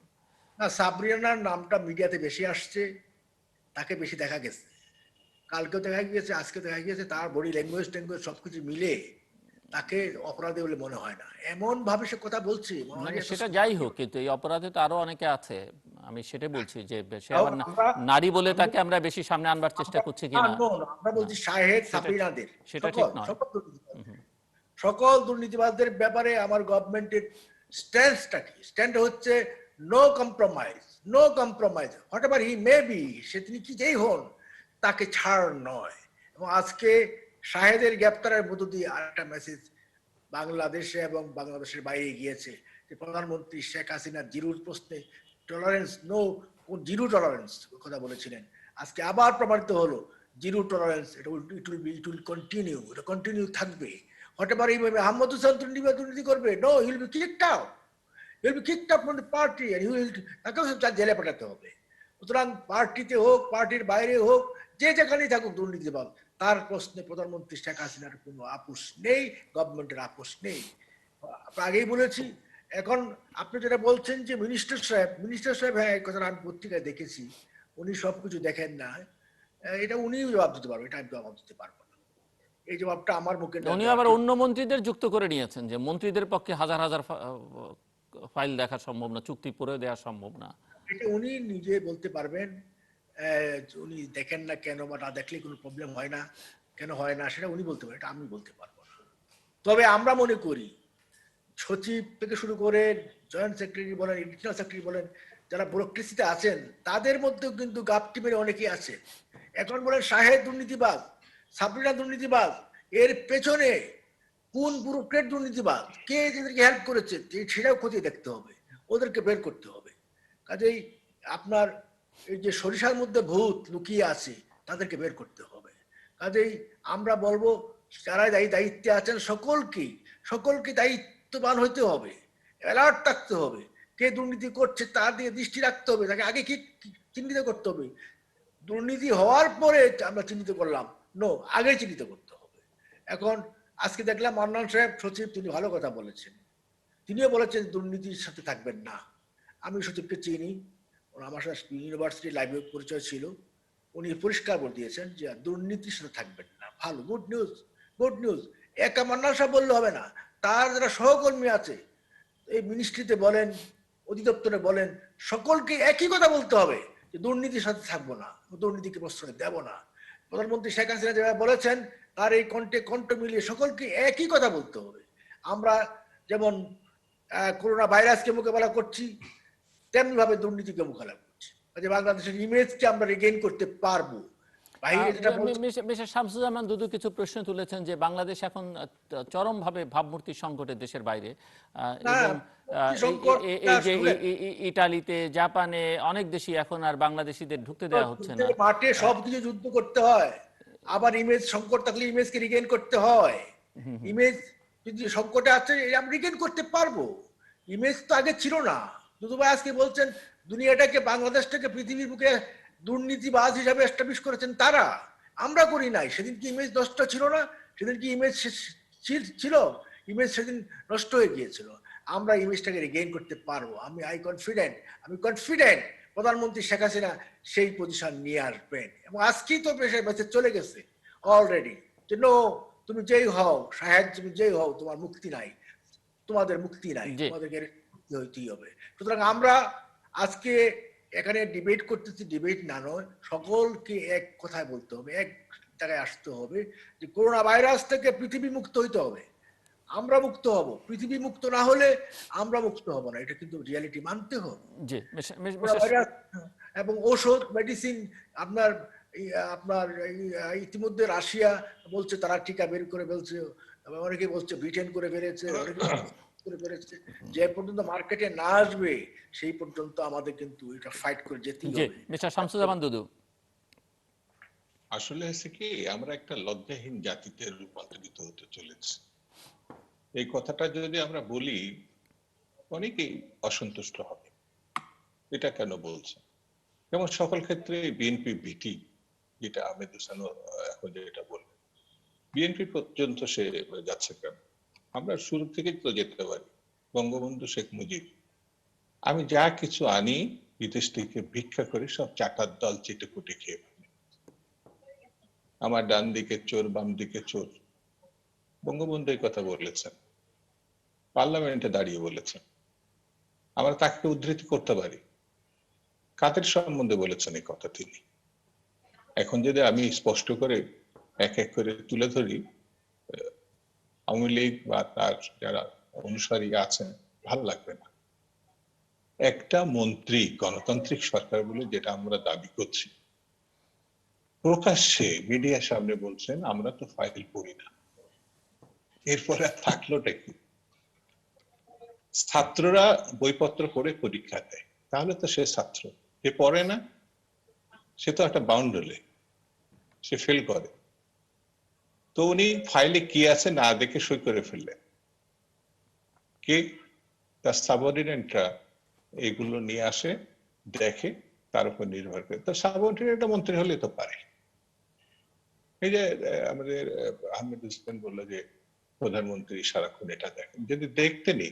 না, সাবরিনার নামটা মিডিয়াতে বেশি আসছে, তাকে বেশি দেখা গেছে, কালকেও দেখা গিয়েছে, আজকে দেখা গিয়েছে, তার বডি ল্যাঙ্গুয়েজ ট্যাঙ্গুয়েজ সবকিছু মিলে তাকে অপরাধী বলে মনে হয় না, এমন ভাবে সে কথা বলছে মনে হয় মানে যে সেটা যাই হোক, কিন্তু এই অপরাধে তো আরো অনেকে আছে। আমি সেটাই বলছি যে সে আবার আমরা নারী বলে তাকে আমরা বেশি সামনে আনবার চেষ্টা করছি কিনা। আমরা বলছি শাহেদ সাবরিনাদের, সেটা ঠিক নয়। সকল দুর্নীতিবাজদের ব্যাপারে আমার গভর্নমেন্টের স্ট্যান্ডটা কি? স্ট্যান্ড হচ্ছে no compromise, no compromise, whatever he may be, সে তিনি কি যেই হন তাকে ছাড় নয়। এবং আজকে শাহেদের গ্রেপ্তারের মধ্য দিয়ে আরেকটা মেসেজ বাংলাদেশে এবং বাংলাদেশের বাইরে গিয়েছে, যে প্রধানমন্ত্রী শেখ হাসিনা জিরোর প্রশ্নে টলারেন্স নো, জিরো টলারেন্স কথা বলেছিলেন। আজকে আবার প্রমাণিত হলো জিরো টলারেন্স, এটা ইট উইল কন্টিনিউ, এটা কন্টিনিউ থাকবে। হতে পারে এইভাবে আহমদ হোসেন দুর্নীতি করবে, no, he will be kicked out, he will be kicked out from the party and he will, তাকেও জেলে পাঠাতে হবে। সুতরাং পার্টিতে হোক, পার্টির বাইরে হোক, যে যেখানেই থাকুক দুর্নীতিবাদ, তার প্রশ্নে প্রধানমন্ত্রী শেখ হাসিনার কোনো আপোষ নেই, গভর্নমেন্টের আপোষ নেই। আগেই বলেছি। এখন আপনি যেটা বলছেন যে মিনিস্টার সাহেব, হ্যাঁ এই কথাটা আমি পত্রিকায় দেখেছি, উনি সবকিছু দেখেন না, এটা উনিই জবাব দিতে পারবে, এটা আমি জবাব দিতে পারবো না। এই জবাবটা আমার মুখে উনি আবার অন্য মন্ত্রীদের যুক্ত করে নিয়েছেন যে মন্ত্রীদের পক্ষে হাজার হাজার ফাইল দেখা সম্ভব না, চুক্তি করে দেওয়া সম্ভব না। এটা উনি নিজে বলতে পারবেন। উনি দেখেন না কেন, বা না দেখলে কোনো প্রবলেম হয় না কেন, হয় না সেটা উনি বলতে পারেন, এটা আমি বলতে পারবো না। তবে আমরা মনে করি সচিব থেকে শুরু করে জয়েন্ট সেক্রেটারি বলেন, এডিশনাল সেক্রেটারি বলেন, যারা ব্যুরোক্রেসিতে আছেন তাদের মধ্যেও কিন্তু গাপটি মেরে অনেকেই আছে। এখন বলেন শাহেদ দুর্নীতিবাজ, সাবরিনা দুর্নীতিবাজ, এর পেছনে কোন ব্যুরোক্রেট দুর্নীতিবাজ, কে এদেরকে হেল্প করেছে সেটাও খতিয়ে দেখতে হবে, ওদেরকে বের করতে হবে। কাজেই আপনার এই যে সরিষার মধ্যে ভূত লুকিয়ে আছে, তাদেরকে বের করতে হবে। কাজেই আমরা বলবো যারা দায়িত্বে আছেন সকলকে দায়িত্ববান হইতে হবে, অ্যালার্ট থাকতে হবে। কে দুর্নীতি করছে তার দিকে দৃষ্টি রাখতে হবে, তাকে আগে কি চিহ্নিত করতে হবে। দুর্নীতি হওয়ার পরে আমরা চিহ্নিত করলাম, নো, আগে চিহ্নিত করতে হবে। এখন আজকে দেখলাম মান্নান সাহেব সচিব, তিনি ভালো কথা বলেছেন, তিনিও বলেছেন দুর্নীতির সাথে থাকবেন না। আমি সচিবকে চিনি, আমার সাথে ইউনিভার্সিটি লাইব্রেরি পরিচয় ছিল, উনি পরিষ্কার বলে দিয়েছেন যে দুর্নীতির সাথে থাকবেন না। ভালো, গুড নিউজ, গুড নিউজ। একা মান্নান সাহেব বললে হবে না, তার যারা সহকর্মী আছে এই মিনিস্ট্রিতে বলেন, অধিদপ্তরে বলেন, সকলকে একই কথা বলতে হবে যে দুর্নীতির সাথে থাকবো না, দুর্নীতিকে প্রশ্রয় দেব না। প্রধানমন্ত্রী শেখ হাসিনা যেভাবে বলেছেন, তার এই কণ্ঠ মিলিয়ে সকলকে একই কথা বলতে হবে। আমরা যেমন করোনা ভাইরাসকে মোকাবেলা করছি, তেমনি ভাবে দুর্নীতিকে মোকাবেলা করছি। কাজে বাংলাদেশের ইমেজকে আমরা রিগেইন করতে পারবো। বাইরে যেটা মিস্টার শামসুজ্জামান দুদু কিছু প্রশ্ন তুলেছেন যে বাংলাদেশ এখন চরমভাবে ভাবমূর্তি সংকটে দেশের বাইরে, এবং এই যে ইটালিতে, জাপানে অনেক দেশই এখন আর বাংলাদেশিদের ঢুকতে দেওয়া হচ্ছে না। মাঠে সবকিছু যুদ্ধ করতে হয়, আবার ইমেজ সংকট থাকলে ইমেজকে রিগেইন করতে হয়। ইমেজ যদি সংকটে আছে, আমরা রিগেইন করতে পারবো। ইমেজ তো আগে ছিল না। দুদু ভাই আজকে বলছেন দুনিয়াটাকে, বাংলাদেশটাকে পৃথিবীর বুকে দুর্নীতিবাজ হিসাবে এস্টাবলিশ করেছেন তারা, আমরা করি নাই। সেদিন কি ইমেজ নষ্ট ছিল না? সেদিন কি ইমেজ ছিল? ইমেজ সেদিন নষ্ট হয়ে গিয়েছিল। আমরা ইমেজটাকে রিগেইন করতে পারবো। আমি কনফিডেন্ট প্রধানমন্ত্রী শেখ হাসিনা সেই পজিশন নিয়ে আসবেন, এবং আজকেই তো মেসেজ চলে গেছে অলরেডি যে নো, তুমি যেই হও শাহেদ, তুমি যেই হও, তোমার মুক্তি নাই, তোমাদের মুক্তি নাই, তোমাদেরকে মুক্তি হইতেই হবে। সুতরাং আমরা আজকে এখানে ডিবেট করতেছি, ডিবেট না নয়, সকলকে এক কথায় বলতে হবে, এক জায়গায় আসতে হবে যে করোনা ভাইরাস থেকে পৃথিবী মুক্ত হইতে হবে। আমরা মুক্ত হব, পৃথিবী মুক্ত না হলে আমরা মুক্ত হব না, এটা কিন্তু রিয়ালিটি মানতে হবে। এবং ঔষধ, মেডিসিন, আপনার ইতিমধ্যে রাশিয়া বলছে তারা টিকা বের করে ফেলছে, অনেকে বলছে ব্রিটেন করে ফেলেছে, যে পর্যন্ত মার্কেটে না আসবে সেই পর্যন্ত আমাদের কিন্তু এটা ফাইট করে যেতেই হবে। মিস্টার শামসুজ্জামান দুদু, আসলে হচ্ছে কি, আমরা একটা লজ্জাহীন জাতিতে রূপান্তরিত হতে চলেছে। এই কথাটা যদি আমরা বলি, অনেকেই অসন্তুষ্ট হবে, এটা কেন বলছে। যেমন সকল ক্ষেত্রে বিএনপি ভিটি, যেটা আহমেদ হোসেন এখন যেটা বললেন, বিএনপি পর্যন্ত সে যাচ্ছে কেন? আমরা শুরু থেকে তো যেতে পারি। বঙ্গবন্ধু শেখ মুজিব, আমি যা কিছু আনি বিদেশ থেকে ভিক্ষা করে সব চাটার দল চেটেকুটে খেয়ে ফেলে, আমার ডান দিকে চোর বাম দিকে চোর। বঙ্গবন্ধু এই কথা বলেছেন, পার্লামেন্টে দাঁড়িয়ে বলেছেন। আমরা তাকে উদ্ধৃতি করতে পারি। কাদের সম্বন্ধে বলেছেন এই কথা তিনি? এখন যদি আমি স্পষ্ট করে এক এক করে তুলে ধরি, আওয়ামী লীগ বা তার যারা অনুসারী আছেন, ভালো লাগবে না। একটা মন্ত্রী গণতান্ত্রিক সরকার বলে যেটা আমরা দাবি করছি, প্রকাশ্যে মিডিয়ার সামনে বলছেন আমরা তো ফাইল পড়ি না। এরপরে থাকলোটা কি? ছাত্ররা বইপত্র পড়ে পরীক্ষা দেয়, তাহলে তো সে ছাত্র। সে পড়ে না, সে তো একটা বাউন্ডারি, সে ফেল করে। তো উনি ফাইলে কি আছে না দেখে সই করে ফেললেন। কে? তার সাবঅর্ডিনেটরা এগুলো নিয়ে আসে, দেখে, তার উপর নির্ভর করে। তো সাবঅর্ডিনেটটা মন্ত্রী হলে তো পারে। এই যে আমাদের আহমেদ হোসেন বললো যে প্রধানমন্ত্রী সারাক্ষণ এটা দেখেন, যদি দেখতেনি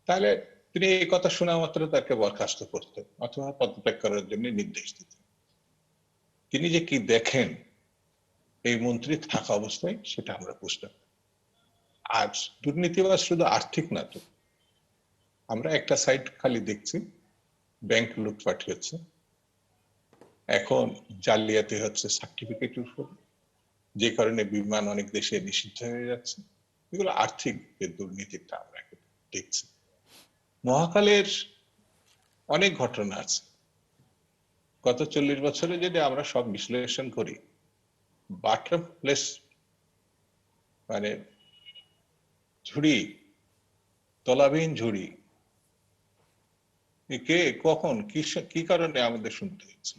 তাহলে তিনি এই কথা শোনা মাত্র তাকে বরখাস্ত করতেন অথবা পদত্যাগ করার জন্য নির্দেশ দিতেন। তিনি যে কি দেখেন এই মন্ত্রী থাকা অবস্থায়, সেটা আমরা বুঝতাম। আর দুর্নীতিবাজ শুধু আর্থিক না তো, আমরা একটা সাইড খালি দেখছি, ব্যাংক লুটপাট হচ্ছে, এখন জালিয়াতি হচ্ছে সার্টিফিকেটের উপর, যে কারণে বিমান অনেক দেশে নিষিদ্ধ হয়ে যাচ্ছে। এগুলো আর্থিক যে দুর্নীতিটা আমরা এখন দেখছি। মহাকালের অনেক ঘটনা আছে। গত 40 বছরে যদি আমরা সব বিশ্লেষণ করি, বাটার প্লেস মানে ঝুড়ি, তলাবিহীন ঝুড়ি, কে কখন কি কারণে আমাদের শুনতে হচ্ছে?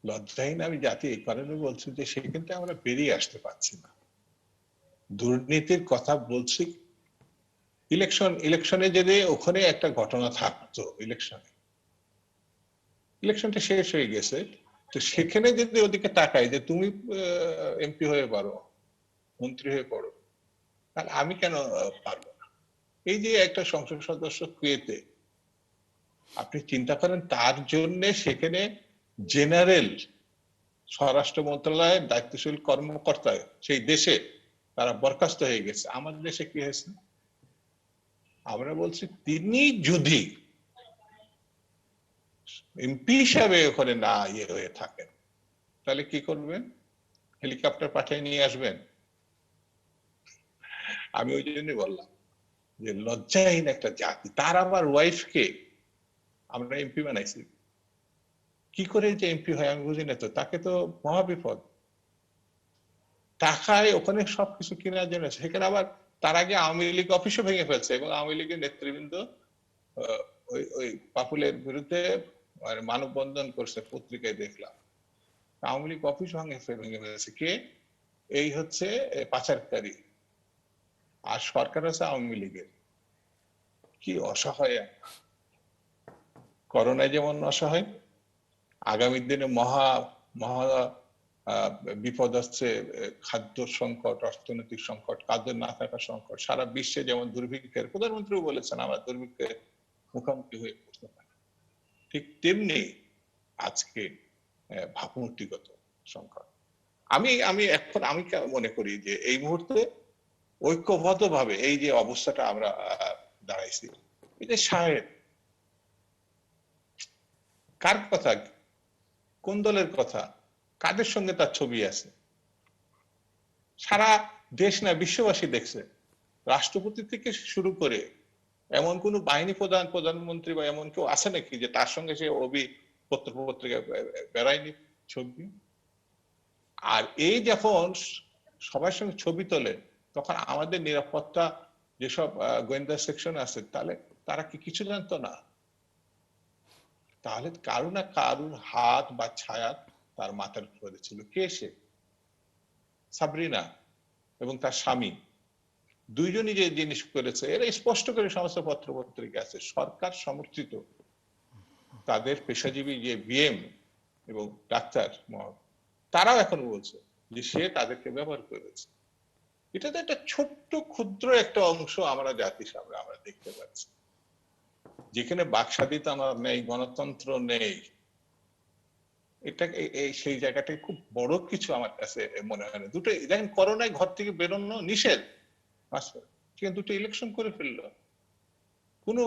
লজ্জাহীন আমি জাতি এই কারণে বলছি যে সেখান থেকে আমরা বেরিয়ে আসতে পারছি না। দুর্নীতির কথা বলছি, ইলেকশনে যদি ওখানে একটা ঘটনা থাকতো, ইলেকশনটা শেষ হয়ে গেছে, তো সেখানে যদি ওদিকে তাকাই যে তুমি এমপি হয়ে পারো, মন্ত্রী হয়ে পড়ো, তাহলে আমি কেন পারবো না? এই যে একটা সংসদ সদস্য কুয়েতে, আপনি চিন্তা করেন তার জন্য সেখানে জেনারেল স্বরাষ্ট্র মন্ত্রণালয়ের দায়িত্বশীল কর্মকর্তা সেই দেশে তারা বরখাস্ত হয়ে গেছে। আমাদের দেশে কি হয়েছে? আমরা বলছি তিনি যদি এমপি হিসাবে ওখানে না ইয়ে হয়ে থাকেন, তাহলে কি করবেন? হেলিকপ্টার পাঠিয়ে নিয়ে আসবেন? আমি ওই জন্যই বললাম যে লজ্জাহীন একটা জাতি। তার আবার ওয়াইফকে আমরা এমপি বানাইছি। কি করে যে এমপি হয় আমি বুঝি না তো, তাকে তো মহাবিপদ। টাকায় ওখানে সবকিছু কেনার জন্য, সেখানে আবার তার আগে আওয়ামী লীগ অফিসও ভেঙে ফেলছে এবং আওয়ামী লীগের নেতৃবৃন্দ ওই পাপুলের বিরুদ্ধে মানববন্ধন করছে, পত্রিকায় দেখলাম। আওয়ামী লীগ অফিস ভেঙে ফেলেছে কে? এই হচ্ছে পাচারকারী, আর সরকার আছে আওয়ামী লীগের। কি অসহায়! করোনায় যেমন অসহায়, আগামী দিনে মহা মহা বিপদ আসছে, খাদ্য সংকট, অর্থনৈতিক সংকট, কাজের না থাকা সংকট, সারা বিশ্বে যেমন দুর্ভিক্ষের, প্রধানমন্ত্রীও বলেছেন আমরা দুর্ভিক্ষের মুখোমুখি হয়ে পড়তে পারি, ঠিক তেমনি আজকে ভাবমূর্তিগত সংকট। আমি আমি এখন আমি মনে করি যে এই মুহূর্তে ঐক্যবদ্ধ ভাবে এই যে অবস্থাটা আমরা দাঁড়াইছি, এই যে সাহেব কার কথা, কোন দলের কথা, কাদের সঙ্গে তার ছবি আছে, সারা দেশ না বিশ্ববাসী দেখছে। রাষ্ট্রপতি থেকে শুরু করে এমন কোন বাহিনী প্রধান, প্রধানমন্ত্রী বা এমন কেউ আছে নাকি যে তার সঙ্গে সে পত্র পত্রিকা বেড়ায়নি ছবি? আর এই যখন সবার সঙ্গে ছবি তোলে, তখন আমাদের নিরাপত্তা যেসব গোয়েন্দা সেকশন আছে, তাহলে তারা কি কিছু জানতো না? তাহলে কারো না কারুর হাত বা ছায়া তার মাথার উপরে ছিল। কে সে? সাবরিনা এবং তার স্বামী দুইজনই যে জিনিস করেছে, এরা স্পষ্ট করে সমস্ত পত্র পত্রিকা আছে। সরকার সমর্থিত তাদের পেশাজীবী যে বিএম এবং ডাক্তার তারাও এখন বলছে যে সে তাদেরকে ব্যবহার করেছে। এটা তো একটা ছোট্ট ক্ষুদ্র একটা অংশ আমরা জাতির সামনে আমরা দেখতে পাচ্ছি, যেখানে বাকস্বাধীনতা আমার নেই, গণতন্ত্র নেই। এটা সেই জায়গাটাই খুব বড় কিছু আমার কাছে মনে হয় না। দুটো দেখেন, করোনায় ঘর থেকে বেরোনো নিষেধ, সেখানে দুটো ইলেকশন করে ফেললো, কোনো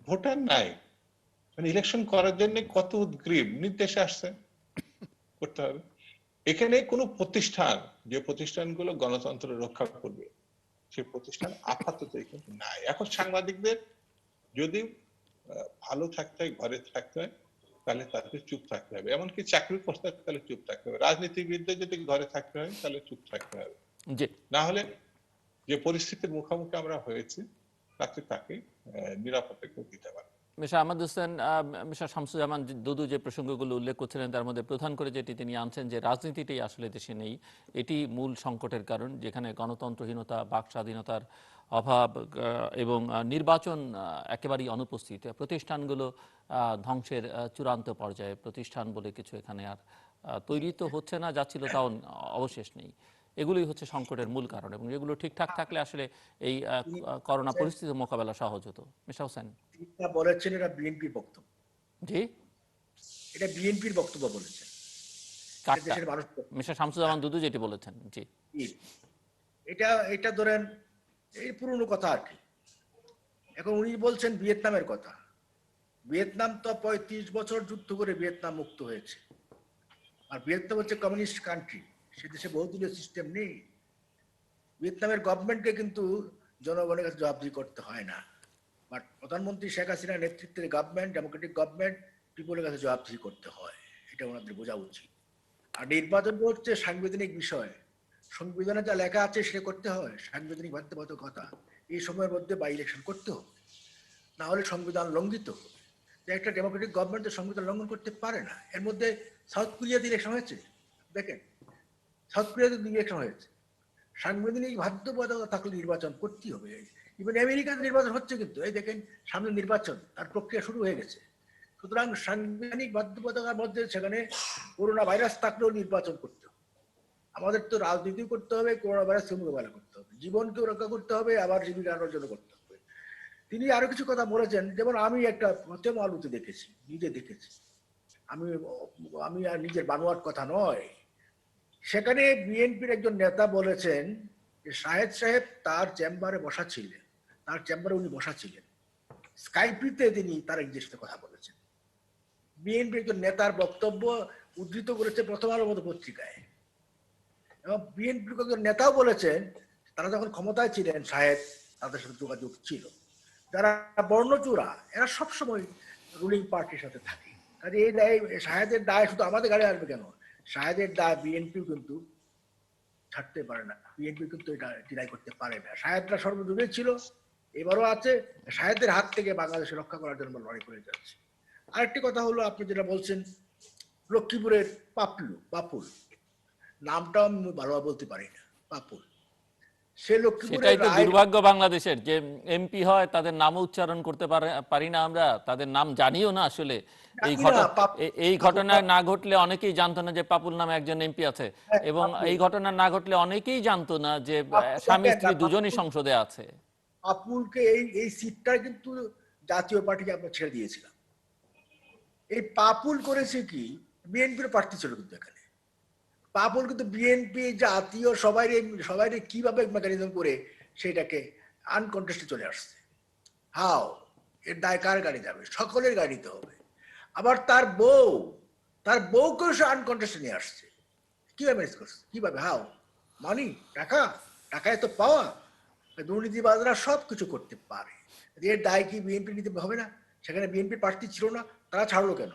ভোটার নাই। মানে ইলেকশন করার জন্য কত উদ্গ্রীব, নির্দেশে আসছে করতে হবে। এখানে কোনো প্রতিষ্ঠান, যে প্রতিষ্ঠানগুলো গণতন্ত্র রক্ষা করবে, সেই প্রতিষ্ঠান আপাতত এখানে নাই। এখন সাংবাদিকদের যদি ভালো থাকতে হয়, ঘরে থাকতে হয়, তাহলে তাদের চুপ থাকতে হবে। এমনকি চাকরি করতে হয় তাহলে চুপ থাকতে হবে। রাজনীতিবিদদের যদি ঘরে থাকতে হয় তাহলে চুপ থাকতে হবে। জি। না হলে যে পরিস্থিতির মুখোমুখি আমরা হয়েছি, তাকে নিরাপদ রেখে দিতে পারে। মিস্টার আহমদ হোসেন, মিস্টার শামসুজ্জামান দুদু যে প্রসঙ্গগুলো উল্লেখ করছিলেন তার মধ্যে প্রধান করে যেটি তিনি আনছেন যে রাজনীতিটাই আসলে দেশে নেই, এটি মূল সংকটের কারণ, যেখানে গণতন্ত্রহীনতা, বাক স্বাধীনতার অভাব এবং নির্বাচন একেবারেই অনুপস্থিত, প্রতিষ্ঠানগুলো ধ্বংসের চূড়ান্ত পর্যায়ে, প্রতিষ্ঠান বলে কিছু এখানে আর তৈরি তো হচ্ছে না, যাচ্ছিল তাও অবশেষ নেই। এগুলোই হচ্ছে সংকটের মূল কারণ, এবং এগুলো ঠিকঠাক থাকলে আসলে এই তিনি করোনা বলেছেন, পরিস্থিতির মোকাবেলা সহজ হতো। মিস্টার হোসেন। তিনি যা বলেছেন এটা বিএনপির বক্তব্য, জি, এটা বিএনপির বক্তব্য বলেছেন, এটা কাটটা দেশের মানুষ। মিস্টার শামসুজ্জামান দুদু যেটি বলেছেন। জি, এটা এটা ধরেন এই পুরনো কথা আর কি। এখন উনি বলছেন ভিয়েতনামের কথা। ভিয়েতনাম তো 35 বছর যুদ্ধ করে ভিয়েতনাম মুক্ত হয়েছে, আর ভিয়েতনাম হচ্ছে কমিউনিস্ট কান্ট্রি, সে দেশে বহুদলীয় সিস্টেম নেই। ভিয়েতনামের গভর্নমেন্টকে কিন্তু জনগণের কাছে জবাবদিহি করতে হয় না, বাট প্রধানমন্ত্রী শেখ হাসিনার নেতৃত্বের গভর্নমেন্ট, ডেমোক্রেটিক গভর্নমেন্ট, পিপলের কাছে জবাবদিহি করতে হয়, এটা ওনাদের বোঝা উচিত। আর নির্বাচন হচ্ছে সাংবিধানিক বিষয়, সংবিধানে যা লেখা আছে সেটা করতে হয়, সাংবিধানিক বাধ্যবাধকতা। এই সময়ের মধ্যে বাই ইলেকশন করতে হবে, না হলে সংবিধান লঙ্ঘিত হবে। যে একটা ডেমোক্রেটিক গভর্নমেন্ট সংবিধান লঙ্ঘন করতে পারে না। এর মধ্যে সাউথ কোরিয়াতে ইলেকশন হয়েছে, দেখেন সাউথ কোরিয়াতে ইলেকশন হয়েছে, সাংবিধানিক বাধ্যবাধকতা থাকলে নির্বাচন করতেই হবে। ইভেন আমেরিকাতে নির্বাচন হচ্ছে, কিন্তু এই দেখেন সামনে নির্বাচন, তার প্রক্রিয়া শুরু হয়ে গেছে। সুতরাং সাংবিধানিক বাধ্যবাধকতার মধ্যে সেখানে করোনা ভাইরাস থাকলেও নির্বাচন করতে হবে। আমাদের তো রাজনীতি করতে হবে, করোনা ভাইরাসকে মোকাবেলা করতে হবে, জীবনকে রক্ষা করতে হবে, আবার জীবিকা অর্জন করতে হবে। তিনি আরো কিছু কথা বলেছেন, যেমন আমি একটা প্রথম আলোতে দেখেছি, নিজে দেখেছি, আমি আমি আর নিজের বানোয়াট কথা নয়। সেখানে বিএনপির একজন নেতা বলেছেন যে শাহেদ সাহেব তার চেম্বারে বসা ছিলেন, তার চেম্বারে উনি বসা ছিলেন, স্কাইপিতে তিনি তার নিজের সাথে কথা বলেছেন। বিএনপির একজন নেতার বক্তব্য উদ্ধৃত করেছে প্রথম আলোর মতো পত্রিকায়। এবং বিএনপির একজন নেতাও বলেছেন তারা যখন ক্ষমতায় ছিলেন শাহেদ তাদের সাথে যোগাযোগ ছিল। যারা বর্ণচোরা এরা সবসময় রুলিং পার্টির সাথে থাকে, কাজে এই দায়, শাহেদের দায় শুধু আমাদের গাড়ি আসবে কেন, শাহেদের দায় বিএনপিও কিন্তু ছাড়তে পারে না, বিএনপি কিন্তু এটা ডিনাই করতে পারে না। শাহেদরা সর্বযুগে ছিল, এবারও আছে, শাহেদের হাত থেকে বাংলাদেশে রক্ষা করার জন্য লড়াই করে যাচ্ছে। আরেকটি কথা হলো, আপনি যেটা বলছেন লক্ষ্মীপুরের পাপুল নামটাও আমি ভালোভাবে বলতে পারি না, পাপুল, সে লক্ষ্মীপুরের সেটাই তো রায়। দুর্ভাগ্য বাংলাদেশের, যে এমপি হয় তাদের নামও উচ্চারণ করতে পারি না আমরা, তাদের নাম জানিও না আসলে। এই জানি না, এই ঘটনা না ঘটলে অনেকেই জানতো না যে পাপুল নামে একজন এমপি আছে, এবং এই ঘটনা না ঘটলে অনেকেই জানতো না যে স্বামী স্ত্রী দুজনই সংসদে আছে। পাপুলকে এই সিটটা কিন্তু জাতীয় পার্টিকে আমরা ছেড়ে দিয়েছিলাম। এই পাপুল করেছে কি, বিএনপির প্রার্থী ছিল কিন্তু এখানে। পাপুল কিন্তু বিএনপি জাতীয় সবাই কিভাবে মেকানিজম করে সেটাকে আনকন্টেস্টে চলে আসছে। হাও, এর দায় কার গাড়ি যাবে? সকলের গাড়িতে হবে। আবার তার বউকেও সে আনকন্টেস্টে নিয়ে আসছে। কিভাবে ম্যানেজ করছে, কিভাবে, হাও? মানি, টাকা এত পাওয়া, দুর্নীতিবাজরা সব কিছু করতে পারে। এর দায় কি বিএনপি নিতে হবে না? সেখানে বিএনপি প্রার্থী ছিল না, তারা ছাড়লো কেন?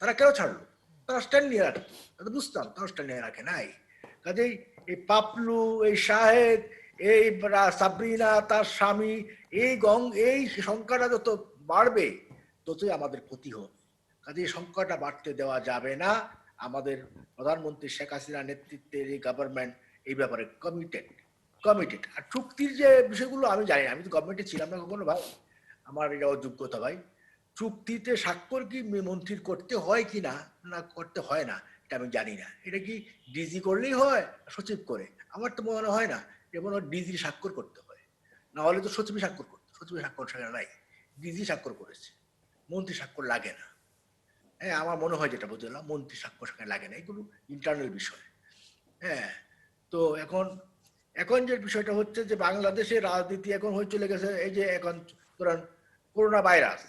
তারা কেন ছাড়লো? তারা স্ট্যান্ড নিয়ে রাখে, তারা বুঝতাম তারা স্ট্যান্ড নিয়ে রাখে নাই। কাজেই এই পাপলু, এই শাহেদ, এই সাবরিনা তার স্বামী, এই সংখ্যাটা যত বাড়বে ততই আমাদের ক্ষতি হবে। কাজে এই সংখ্যাটা বাড়তে দেওয়া যাবে না। আমাদের প্রধানমন্ত্রী শেখ হাসিনার নেতৃত্বের এই গভর্নমেন্ট এই ব্যাপারে কমিটেড। আর চুক্তির যে বিষয়গুলো আমি জানি না, আমি তো গভর্নমেন্টে ছিলাম না কখনো ভাই, আমার এটা অযোগ্যতা ভাই। চুক্তিতে স্বাক্ষর কি মন্ত্রীর করতে হয় কি না, না করতে হয় না, এটা আমি জানি না। এটা কি ডিজি করলেই হয়, সচিব করে? আমার তো মনে হয় না, যেমন ডিজি স্বাক্ষর করতে হয়, না হলে তো সচিব স্বাক্ষর করতে, সচিবের স্বাক্ষর সেখানে নাই, ডিজি স্বাক্ষর করেছে, মন্ত্রী স্বাক্ষর লাগে না। হ্যাঁ, আমার মনে হয় যেটা বুঝলাম, মন্ত্রী স্বাক্ষর সেখানে লাগে না, এগুলো ইন্টারনাল বিষয়। হ্যাঁ, তো এখন যে বিষয়টা হচ্ছে যে বাংলাদেশের রাজনীতি এখন হয়ে চলে গেছে, এই যে এখন ধরেন করোনা ভাইরাস,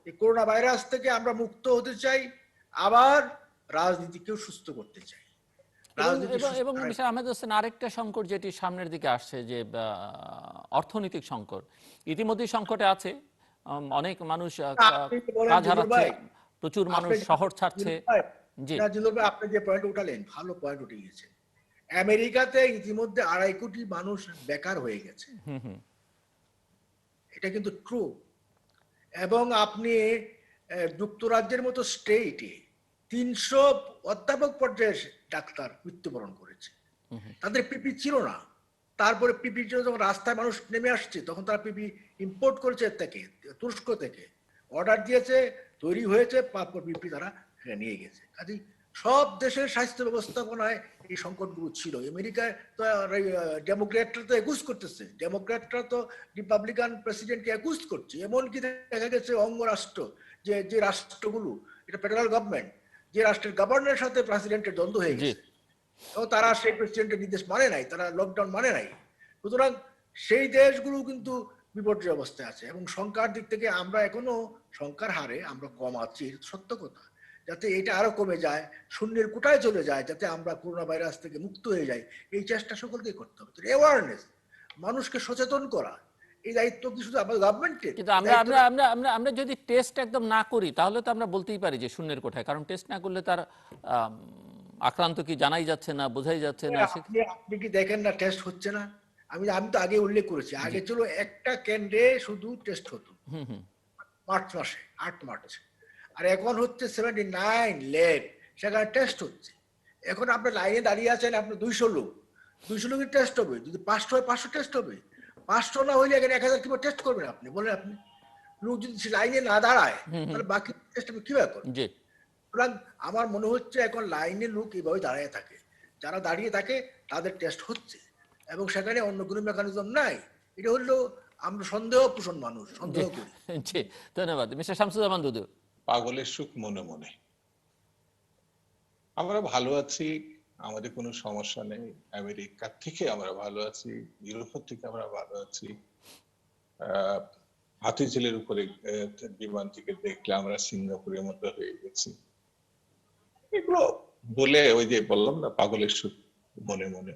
এই করোনা ভাইরাস থেকে আমরা মুক্ত হতে চাই, আবার রাজনীতিকেও সুস্থ করতে চাই। এবং মিস্টার আহমেদ হোসেন, আরেকটা সংকট যেটি সামনের দিকে আসছে, যে অর্থনৈতিক সংকট ইতিমধ্যেই সংকটে আছে। অনেক মানুষ কাজ হারাচ্ছে, প্রচুর মানুষ শহর ছাড়ছে। জি, আপনি যে পয়েন্ট উঠালেন, ভালো পয়েন্ট উঠে গেছে। আমেরিকাতে ইতিমধ্যে 2.5 কোটি মানুষ বেকার হয়ে গেছে। এটা কিন্তু ট্রু। এবং আপনি যুক্তরাজ্যের মতো স্টেটে 300 অধ্যাপক পর্যায়ে ডাক্তার মৃত্যুবরণ করেছে, তাদের পিপি ছিল না। তারপরে পিপির জন্য যখন রাস্তায় মানুষ নেমে আসছে তখন তারা পিপি ইম্পোর্ট করেছে থেকে, তুরস্ক থেকে অর্ডার দিয়েছে, তৈরি হয়েছে, তারপর পিপি তারা নিয়ে গেছে। কাজেই সব দেশের স্বাস্থ্য ব্যবস্থাপনায় এই সংকটগুলো ছিল। আমেরিকায় তো ডেমোক্র্যাটরা তো একুশ করতেছে, ডেমোক্র্যাটরা তো রিপাবলিকান প্রেসিডেন্টকে একুশ করছে। এমনকি দেখা গেছে অঙ্গরাষ্ট্র, যে রাষ্ট্রগুলো, এটা ফেডারেল গভর্নমেন্ট, যে রাষ্ট্রের গভর্নরের সাথে প্রেসিডেন্টের দ্বন্দ্ব হয়ে জি গেছে, তো তারা সেই প্রেসিডেন্টের নির্দেশ মানে নাই, তারা লকডাউন মানে নাই। সুতরাং সেই দেশগুলো কিন্তু বিপর্যয় অবস্থায় আছে। এবং সংখ্যার দিক থেকে আমরা এখনো সংখ্যার হারে আমরা কম আছি, সত্য কথা। যাতে এটা আরো কমে যায়, শূন্যের কোটায় চলে যায়, যাতে আমরা করোনা ভাইরাস থেকে মুক্ত হয়ে যাই, এই চেষ্টা সকলকে করতে হবে। অ্যাওয়ারনেস, মানুষকে সচেতন করা, এই দায়িত্ব কি শুধু আমাদের গভর্নমেন্টের? কিন্তু আমরা আমরা আমরা আমরা আমরা যদি টেস্ট একদম না করি তাহলে তো আমরা বলতেই পারি যে শূন্যের কোঠায়, কারণ টেস্ট না করলে তার আক্রান্ত কি জানাই যাচ্ছে না, বোঝাই যাচ্ছে না। আপনি কি দেখেন না টেস্ট হচ্ছে না? আমি তো আগে উল্লেখ করেছি, আগে ছিল একটা কেন্দ্রে শুধু টেস্ট হতো মার্চ মাসে, 8 মার্চ। আর এখন হচ্ছে 79 ল্যাব, সেখানে টেস্ট হচ্ছে। এখন আপনি লাইনে দাঁড়িয়ে আছেন, আপনি 200 লোক, 200 লোকের টেস্ট হবে। যদি 500 হয় 500 টেস্ট হবে। 500 না হইলে এখানে 1000 কিভাবে টেস্ট করবেন আপনি বলেন? আপনি লোক যদি লাইনে না দাঁড়ায় তাহলে বাকি টেস্ট আপনি কিভাবে করবেন? জি সুতরাং আমার মনে হচ্ছে এখন লাইনে লোক এইভাবে দাঁড়িয়ে থাকে, যারা দাঁড়িয়ে থাকে তাদের টেস্ট হচ্ছে, এবং সেখানে অন্য কোনো মেকানিজম নাই। এটা হলো আমরা সন্দেহ পোষণ মানুষ, জি সন্দেহ করি। জি, ধন্যবাদ মিস্টার শামসুজ্জামান দুদু। পাগলের সুখ মনে মনে। আমরা ভালো আছি, আমাদের কোনো সমস্যা নেই। আমেরিকার থেকে আমরা ভালো আছি, ইউরোপের থেকে আমরা ভালো আছি। হাতিঝিলের উপরে বিমান থেকে দেখলে আমরা সিঙ্গাপুরের মতো হয়ে গেছি। এগুলো বলে ওই যে বললাম না, পাগলের সুখ মনে মনে।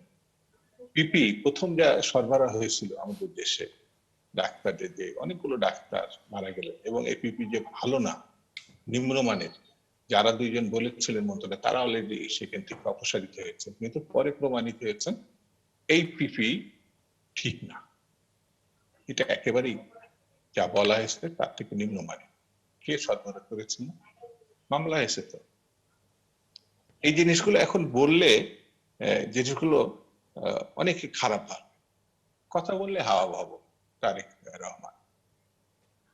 পিপি প্রথম যা সরবরাহ হয়েছিল আমাদের দেশে, ডাক্তারদের যে অনেকগুলো ডাক্তার মারা গেলেন, এবং এই পিপি যে ভালো না, নিম্নমানের, যারা দুইজন বলেছিলেন মন্ত্রণা, তারা অলরেডি সেখান থেকে অপসারিত হয়েছে, কিন্তু পরে প্রমাণিত হয়েছেন এই পিপি ঠিক না। এটা একেবারেই যা বলা হয়েছে তার থেকে নিম্নমানের। কে সরবরাহ করেছেন? মামলা হয়েছে তো। এই জিনিসগুলো এখন বললে জিনিসগুলো অনেকে খারাপ ভাবে কথা বললে হাওয়া ভাবো। তারেক রহমান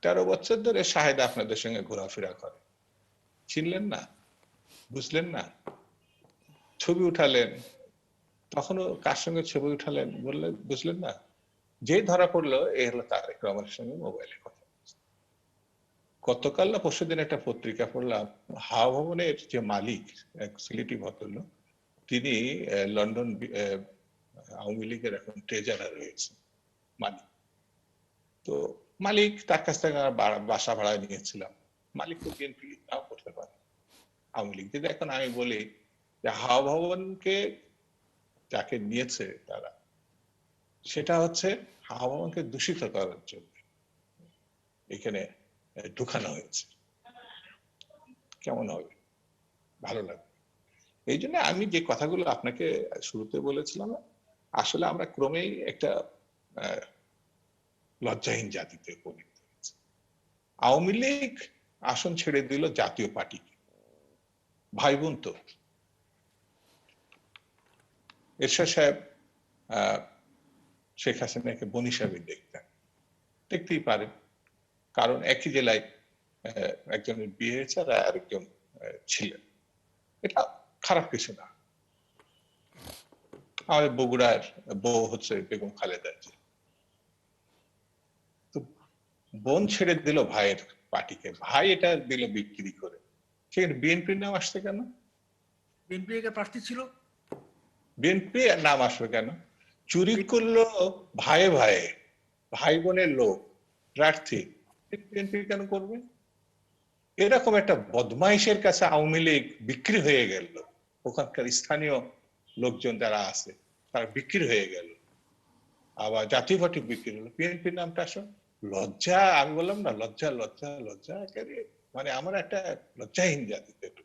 13 বছর ধরে শাহেদ আপনাদের সঙ্গে ঘোরাফেরা করে, চিনলেন না, বুঝলেন না, ছবি উঠালেন, তখনও কার সঙ্গে ছবি উঠালেন বললেন, বুঝলেন না। যে ধরা পড়লো এ হলো তারেক রহমানের সঙ্গে মোবাইলে কথা বলছে। গতকাল না পরশুদিন একটা পত্রিকা পড়লাম, হাওয়া ভবনের যে মালিক, এক সিলেটি ভদ্রলোক, তিনি লন্ডন আওয়ামী লীগের এখন ট্রেজারার রয়েছে মালিক। তো মালিক তার কাছ থেকে বাসা ভাড়া নিয়েছিলাম। মালিক তো বিএনপি নাও করতে পারে, আওয়ামী লীগ। যদি এখন আমি বলি যে হাওয়া ভবনকে যাকে নিয়েছে তারা, সেটা হচ্ছে হাওয়া ভবনকে দূষিত করার জন্য এখানে ঢুকানো হয়েছে, কেমন হবে? ভালো লাগবে। এই জন্য আমি যে কথাগুলো আপনাকে শুরুতে বলেছিলাম, আসলে আমরা ক্রমেই একটা লজ্জাহীন জাতিতে পরিণত হয়েছে। আওয়ামী লীগ আসন ছেড়ে দিল জাতীয় পার্টিকে। ভাই বোন তো। এরশাদ সাহেব শেখ হাসিনাকে বোন হিসাবে দেখতেন, দেখতেই পারেন, কারণ একই জেলায় একজনের বিয়ে হয়েছে আর আরেকজন ছিলেন। এটা খারাপ কিছু না। আমাদের বগুড়ার বউ হচ্ছে বেগম খালেদা জিয়া, তো বোন ছেড়ে দিল ভাইয়ের পার্টিকে, ভাই এটা দিল বিক্রি করে। সেখানে বিএনপির নাম আসছে কেন? বিএনপি প্রার্থী ছিল, বিএনপি নাম আসবে কেন? চুরি করলো ভাই ভাইয়ে, ভাই বোনের লোক প্রার্থী, বিএনপি কেন করবে? এরকম একটা বদমাইশের কাছে আওয়ামী লীগ বিক্রি হয়ে গেল। ওখানকার স্থানীয় লোকজন যারা আছে তারা বিক্রি হয়ে গেল, আবার জাতীয় পার্টি বিক্রি হলো, বিএনপির নামটা আসো। লজ্জা, আমি বললাম না, লজ্জা লজ্জা লজ্জা, মানে আমার একটা লজ্জাহীন জাতিতে একটু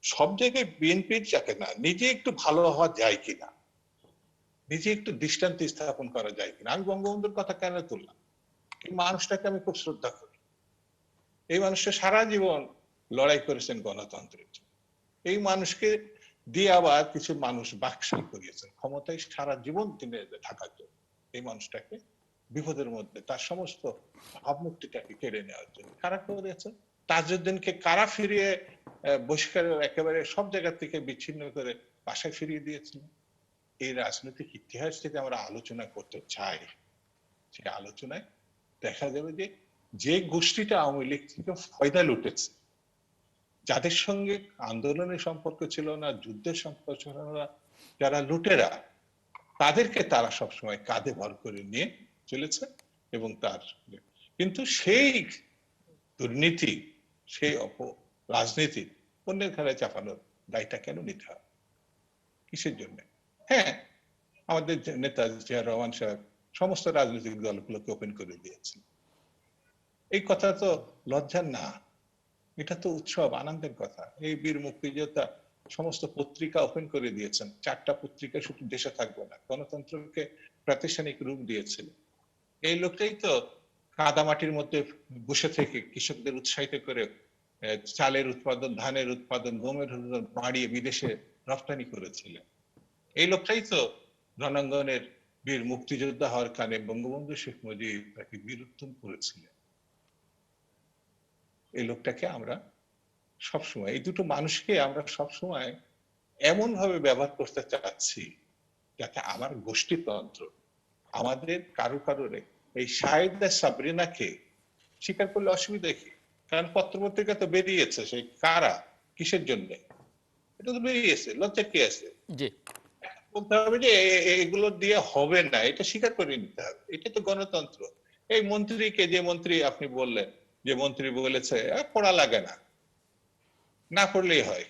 সব জায়গায় বিএনপির যাকে না, নিজে একটু ভালো হওয়া যায় কিনা, নিজে একটু দৃষ্টান্ত স্থাপন করা যায় কিনা। আমি বঙ্গবন্ধুর কথা কেন তুললাম? এই মানুষটাকে আমি খুব শ্রদ্ধা করি। এই মানুষটা সারা জীবন লড়াই করেছেন গণতন্ত্রের জন্য। এই মানুষকে দিয়ে আবার কিছু মানুষ বাকশাল করিয়েছেন ক্ষমতায় সারা জীবন তিনি থাকার জন্য। এই মানুষটাকে বিপদের মধ্যে তার সমস্ত ভাবমূর্তিটাকে কেড়ে নেওয়ার জন্য কারা করেছে? তাজউদ্দিনকে কারা ফিরিয়ে বহিষ্কার একেবারে সব জায়গা থেকে বিচ্ছিন্ন করে বাসায় ফিরিয়ে দিয়েছিল? এই রাজনৈতিক ইতিহাস থেকে আমরা আলোচনা করতে চাই, সেই আলোচনায় দেখা যাবে যে গোষ্ঠীটা আওয়ামী লীগ থেকে ফয়দা লুটেছে, যাদের সঙ্গে আন্দোলনের সম্পর্ক ছিল না, যুদ্ধের সম্পর্ক ছিল না, যারা লুটেরা, তাদেরকে তারা সবসময় কাঁধে ভর করে নিয়ে চলেছে। এবং তার কিন্তু সেই দুর্নীতি, সেই রাজনীতি অন্যের ঘরে চাপানোর দায়টা কেন নিতে হবে? কিসের জন্য? হ্যাঁ, আমাদের নেতা জিয়া রহমান সাহেব সমস্ত রাজনৈতিক দলগুলোকে ওপেন করে দিয়েছেন। এই কথা তো লজ্জার না, এটা তো উৎসব, আনন্দের কথা। এই বীর মুক্তিযোদ্ধা সমস্ত পত্রিকা ওপেন করে দিয়েছেন। 4টা পত্রিকা শুধু দেশে থাকবে না, গণতন্ত্রকে প্রাতিষ্ঠানিক রূপ দিয়েছিল। এই লোকটাই তো কাদামাটির মধ্যে বসে থেকে কৃষকদের উৎসাহিত করে চালের উৎপাদন, ধানের উৎপাদন, গমের উৎপাদন বাড়িয়ে বিদেশে রপ্তানি করেছিলেন। এই লোকটাই তো রণাঙ্গনের বীর মুক্তিযোদ্ধা হওয়ার কারণে বঙ্গবন্ধু শেখ মুজিব তাকে বীর উত্তম করেছিলেন। এই লোকটাকে আমরা সবসময়, এই দুটো মানুষকে আমরা সবসময় এমন ভাবে ব্যবহার করতে চাচ্ছি যাতে আমার গোষ্ঠীতন্ত্র, আমাদের কারো কারোরে এই শাহেদা সাবরিনাকে স্বীকার করলে অসুবিধা কি? কারণ পত্রপত্রিকা তো বেরিয়েছে, সেই কারা কিসের জন্য এটা তো বেরিয়েছে, লজ্জা কি আছে? জি, বলতে হবে যে এগুলো দিয়ে হবে না, এটা স্বীকার করে নিতে হবে। এটা তো গণতন্ত্র। এই মন্ত্রীকে, যে মন্ত্রী আপনি বললেন, যে মন্ত্রী বলেছে পড়া লাগে না, না পড়লেই হয়,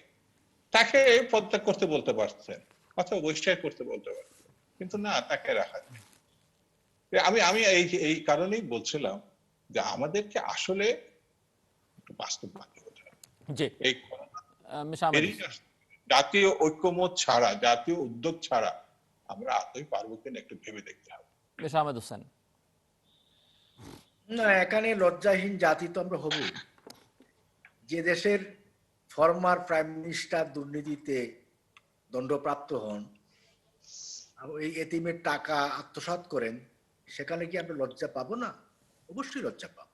তাকে পদত্যাগ করতে বলতে পারতেন অথবা বহিষ্কার করতে বলতে পারতেন, কিন্তু না, তাকে রাখা যায়। আমি আমি এই কারণেই বলছিলাম যে আমাদেরকে আসলে একটু বাস্তববাদী হতে হবে। জি, এই মিস্টার আহমেদ বেরিয়ে আসতে হবে। জাতীয় ঐক্যমত ছাড়া, জাতীয় উদ্যোগ ছাড়া আমরা আদৌ পারবো কিনা একটু ভেবে দেখতে হবে। মিস্টার আহমেদ হোসেন। না, এখানে লজ্জাহীন জাতি তো আমরা হব যে দেশের ফরমার প্রাইম মিনিস্টার দুর্নীতিতে দণ্ডপ্রাপ্ত হন, এই এতিমের টাকা আত্মসাৎ করেন, সেখানে কি আমরা লজ্জা পাবো না? অবশ্যই লজ্জা পাবো।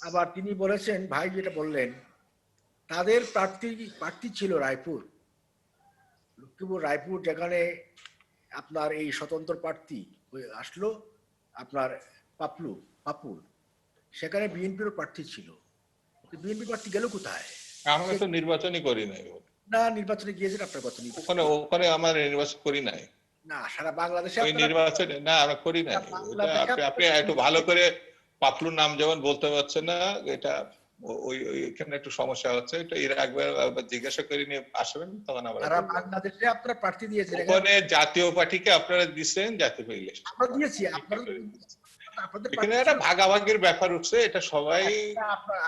আবার তিনি বলেছেন, ভাই যেটা বললেন, তাদের প্রার্থী ছিল রায়পুর, লক্ষ্মীপুর রায়পুর, যেখানে আপনার এই স্বতন্ত্র প্রার্থী আসলো আপনার পাপুল, সেখানে বিএনপির প্রার্থী ছিল। বিএনপি প্রার্থী গেল কোথায়? আমরা তো নির্বাচনই করি নাই। না, নির্বাচনে গিয়েছেন আপনার কথা? ওখানে ওখানে আমরা নির্বাচন করি নাই। না, সারা বাংলাদেশে ওই নির্বাচনে না, আমরা করি নাই। আপনি একটু ভালো করে পাপলুর নাম যেমন বলতে পারছেন না, এটা ওইখানে একটু সমস্যা হচ্ছে। এটা এর একবার জিজ্ঞাসা করে নিয়ে আসবেন, তখন আবার সারা বাংলাদেশে আপনারা প্রার্থী দিয়েছেন। ওখানে জাতীয় পার্টিকে আপনারা দিচ্ছেন, জাতীয় পার্টি আমরা দিয়েছি, আপনারা এখানে একটা ভাগাভাগির ব্যাপার উঠছে, এটা সবাই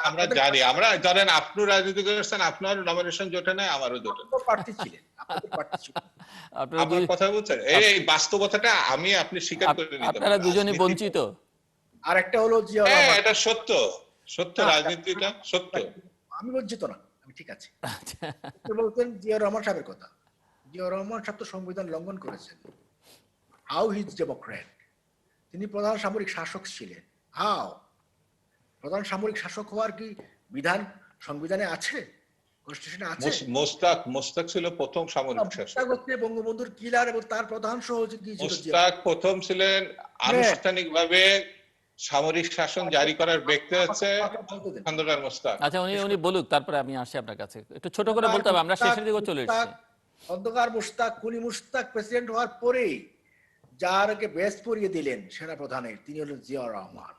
আমরা জানি। আমরা ধরেন আপনিও রাজনীতি করেছেন, আপনার নমিনেশন জোটে নাই, আমারও জোটে নাই। প্রার্থী ছিলেন, আপনাদের ছিলেন। আপনার কথা বলছেন, এই বাস্তবতাটা আমি আপনি স্বীকার করে নিতে আপনারা দুজনই বঞ্চিত। আর একটা হলো জিয়া হ্যাঁ, রহমান। এটা সত্য, সত্য, রাজনীতিটা সত্য। আমি বঞ্চিত না, আমি ঠিক আছে। বলতেন জিয়া রহমান সাহেবের কথা। জিয়া রহমান সাহেব তো সংবিধান লঙ্ঘন করেছেন। How his Democrat? তিনি প্রধান সামরিক শাসক ছিলেন। হাও? প্রধান সামরিক শাসক হওয়ার কি বিধান সংবিধানে আছে, কনস্টিটিউশনে আছে? মোস্তাক ছিল প্রথম সামরিক শাসক। মোস্তাক হচ্ছে বঙ্গবন্ধুর কিলার, এবং তার প্রধান সহযোগী কি ছিল? মোস্তাক প্রথম ছিলেন আনুষ্ঠানিকভাবে সামরিক শাসন জারি করার ব্যক্তি হচ্ছে খন্দকার মোস্তাক। আচ্ছা, উনি বলুক, তারপরে আমি আসি আপনার কাছে। একটু ছোট করে বলতে হবে, আমরা শেষের দিকে চলে এসেছি। খন্দকার মোস্তাক, কুলি মোস্তাক প্রেসিডেন্ট হওয়ার পরেই যারকে বেস পরিয়ে দিলেন সেনা প্রধানের, তিনি হলেন জিয়া রহমান।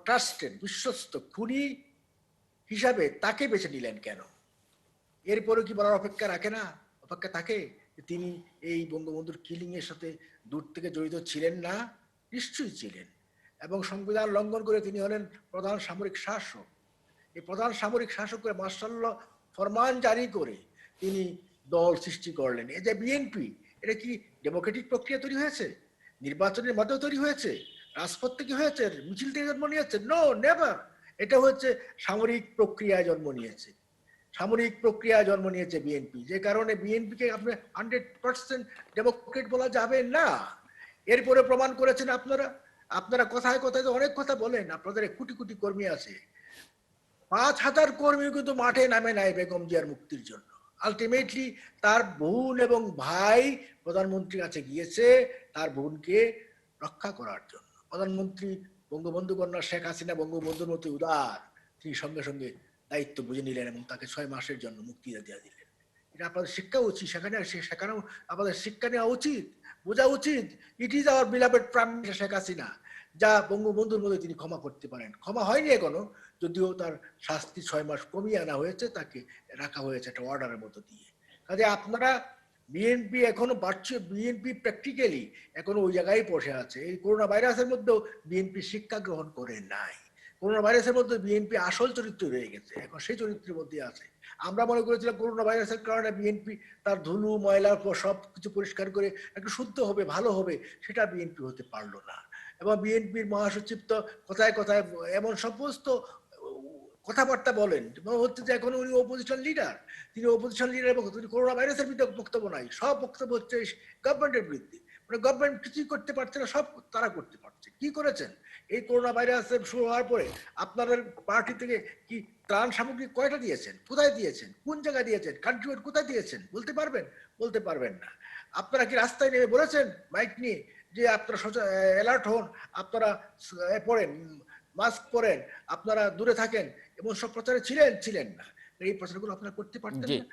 ট্রাস্টেড, বিশ্বস্ত খুনি হিসাবে তাকে বেছে নিলেন কেন? এরপরে কি বলার অপেক্ষা রাখে না, অপেক্ষা থাকে তিনি এই বঙ্গবন্ধুর কিলিং এর সাথে দূর থেকে জড়িত ছিলেন না? নিশ্চয়ই ছিলেন। এবং সংবিধান লঙ্ঘন করে তিনি হলেন প্রধান সামরিক শাসক। এই প্রধান সামরিক শাসক করে মার্শাল্লাহ ফরমান জারি করে তিনি দল সৃষ্টি করলেন। এই যে বিএনপি, এটা কি ডেমোক্রেটিক প্রক্রিয়া তৈরি হয়েছে? নির্বাচনের মাধ্যমে তৈরি হয়েছে? রাজপথ থেকে হয়েছে, মিছিল থেকে জন্ম নিয়েছে? No, never. এটা হচ্ছে সামরিক প্রক্রিয়ায় জন্ম নিয়েছে, সামরিক প্রক্রিয়ায় জন্ম নিয়েছে বিএনপি, যে কারণে বিএনপিকে আপনি 100% ডেমোক্রেট বলা যাবে না। এরপরে প্রমাণ করেছেন আপনারা। আপনারা কথায় কথায় তো অনেক কথা বলেন, আপনাদের কোটি কোটি কর্মী আছে, 5,000 কর্মী কিন্তু মাঠে নামে নাই বেগম জিয়ার মুক্তির জন্য। আলটিমেটলি তার বোন এবং ভাই প্রধানমন্ত্রীর কাছে গিয়েছে তার বোনকে রক্ষা করার জন্য। প্রধানমন্ত্রী বঙ্গবন্ধু কন্যা শেখ হাসিনা বঙ্গবন্ধুর মতো উদার, তিনি সঙ্গে সঙ্গে দায়িত্ব বুঝে নিলেন এবং তাকে 6 মাসের জন্য মুক্তি দিয়ে দিলেন। এটা আপনাদের শিক্ষা উচিত, সেখানেও আপনাদের শিক্ষা নেওয়া উচিত, বোঝা উচিত। It is our beloved prime minister Sheikh Hasina, যা বঙ্গবন্ধুর মধ্যে তিনি ক্ষমা করতে পারেন। ক্ষমা হয়নি এখনো, যদিও তার শাস্তি 6 মাস কমিয়ে আনা হয়েছে, তাকে রাখা হয়েছে একটা অর্ডারের মতো দিয়ে। কাজে আপনারা বিএনপি এখনো বাড়ছে, বিএনপি প্র্যাকটিক্যালি এখনো ওই জায়গায় বসে আছে। এই করোনা ভাইরাসের মধ্যেও বিএনপি শিক্ষা গ্রহণ করে নাই। করোনা ভাইরাসের মধ্যে বিএনপি আসল চরিত্র রয়ে গেছে, এখন সেই চরিত্রের মধ্যে আছে। আমরা মনে করেছিলাম করোনা ভাইরাসের কারণে বিএনপি তার ধুলো ময়লা সব কিছু পরিষ্কার করে একটু শুদ্ধ হবে, ভালো হবে, সেটা বিএনপি হতে পারলো না। এবং বিএনপির মহাসচিব তো কথায় কথায় এমন সমস্ত কথাবার্তা বলেন মনে হচ্ছে যে এখন উনি অপোজিশন লিডার। তিনি অপোজিশন লিডার এবং তিনি করোনা ভাইরাসের বিরুদ্ধে বক্তব্য নাই, সব বক্তব্য হচ্ছে গভর্নমেন্টের বিরুদ্ধে। মানে গভর্নমেন্ট কিছুই করতে পারছে না, সব তারা করতে পারছে। কি করেছেন এই করোনা ভাইরাস শুরু হওয়ার পরে? আপনাদের পার্টি থেকে কি ত্রাণ সামগ্রী কয়টা দিয়েছেন, কোথায় দিয়েছেন, কোন জায়গায় দিয়েছেন, কান্ট্রি কোথায় দিয়েছেন বলতে পারবেন? বলতে পারবেন না। আপনারা কি রাস্তায় নেমে বলেছেন মাইক নিয়ে যে আপনারা অ্যালার্ট হন, আপনারা পড়েন, মাস্ক পরেন, আপনারা দূরে থাকেন, এবং সব প্রচারে ছিলেন না? এই প্রচারগুলো আপনারা করতে পারতেন না,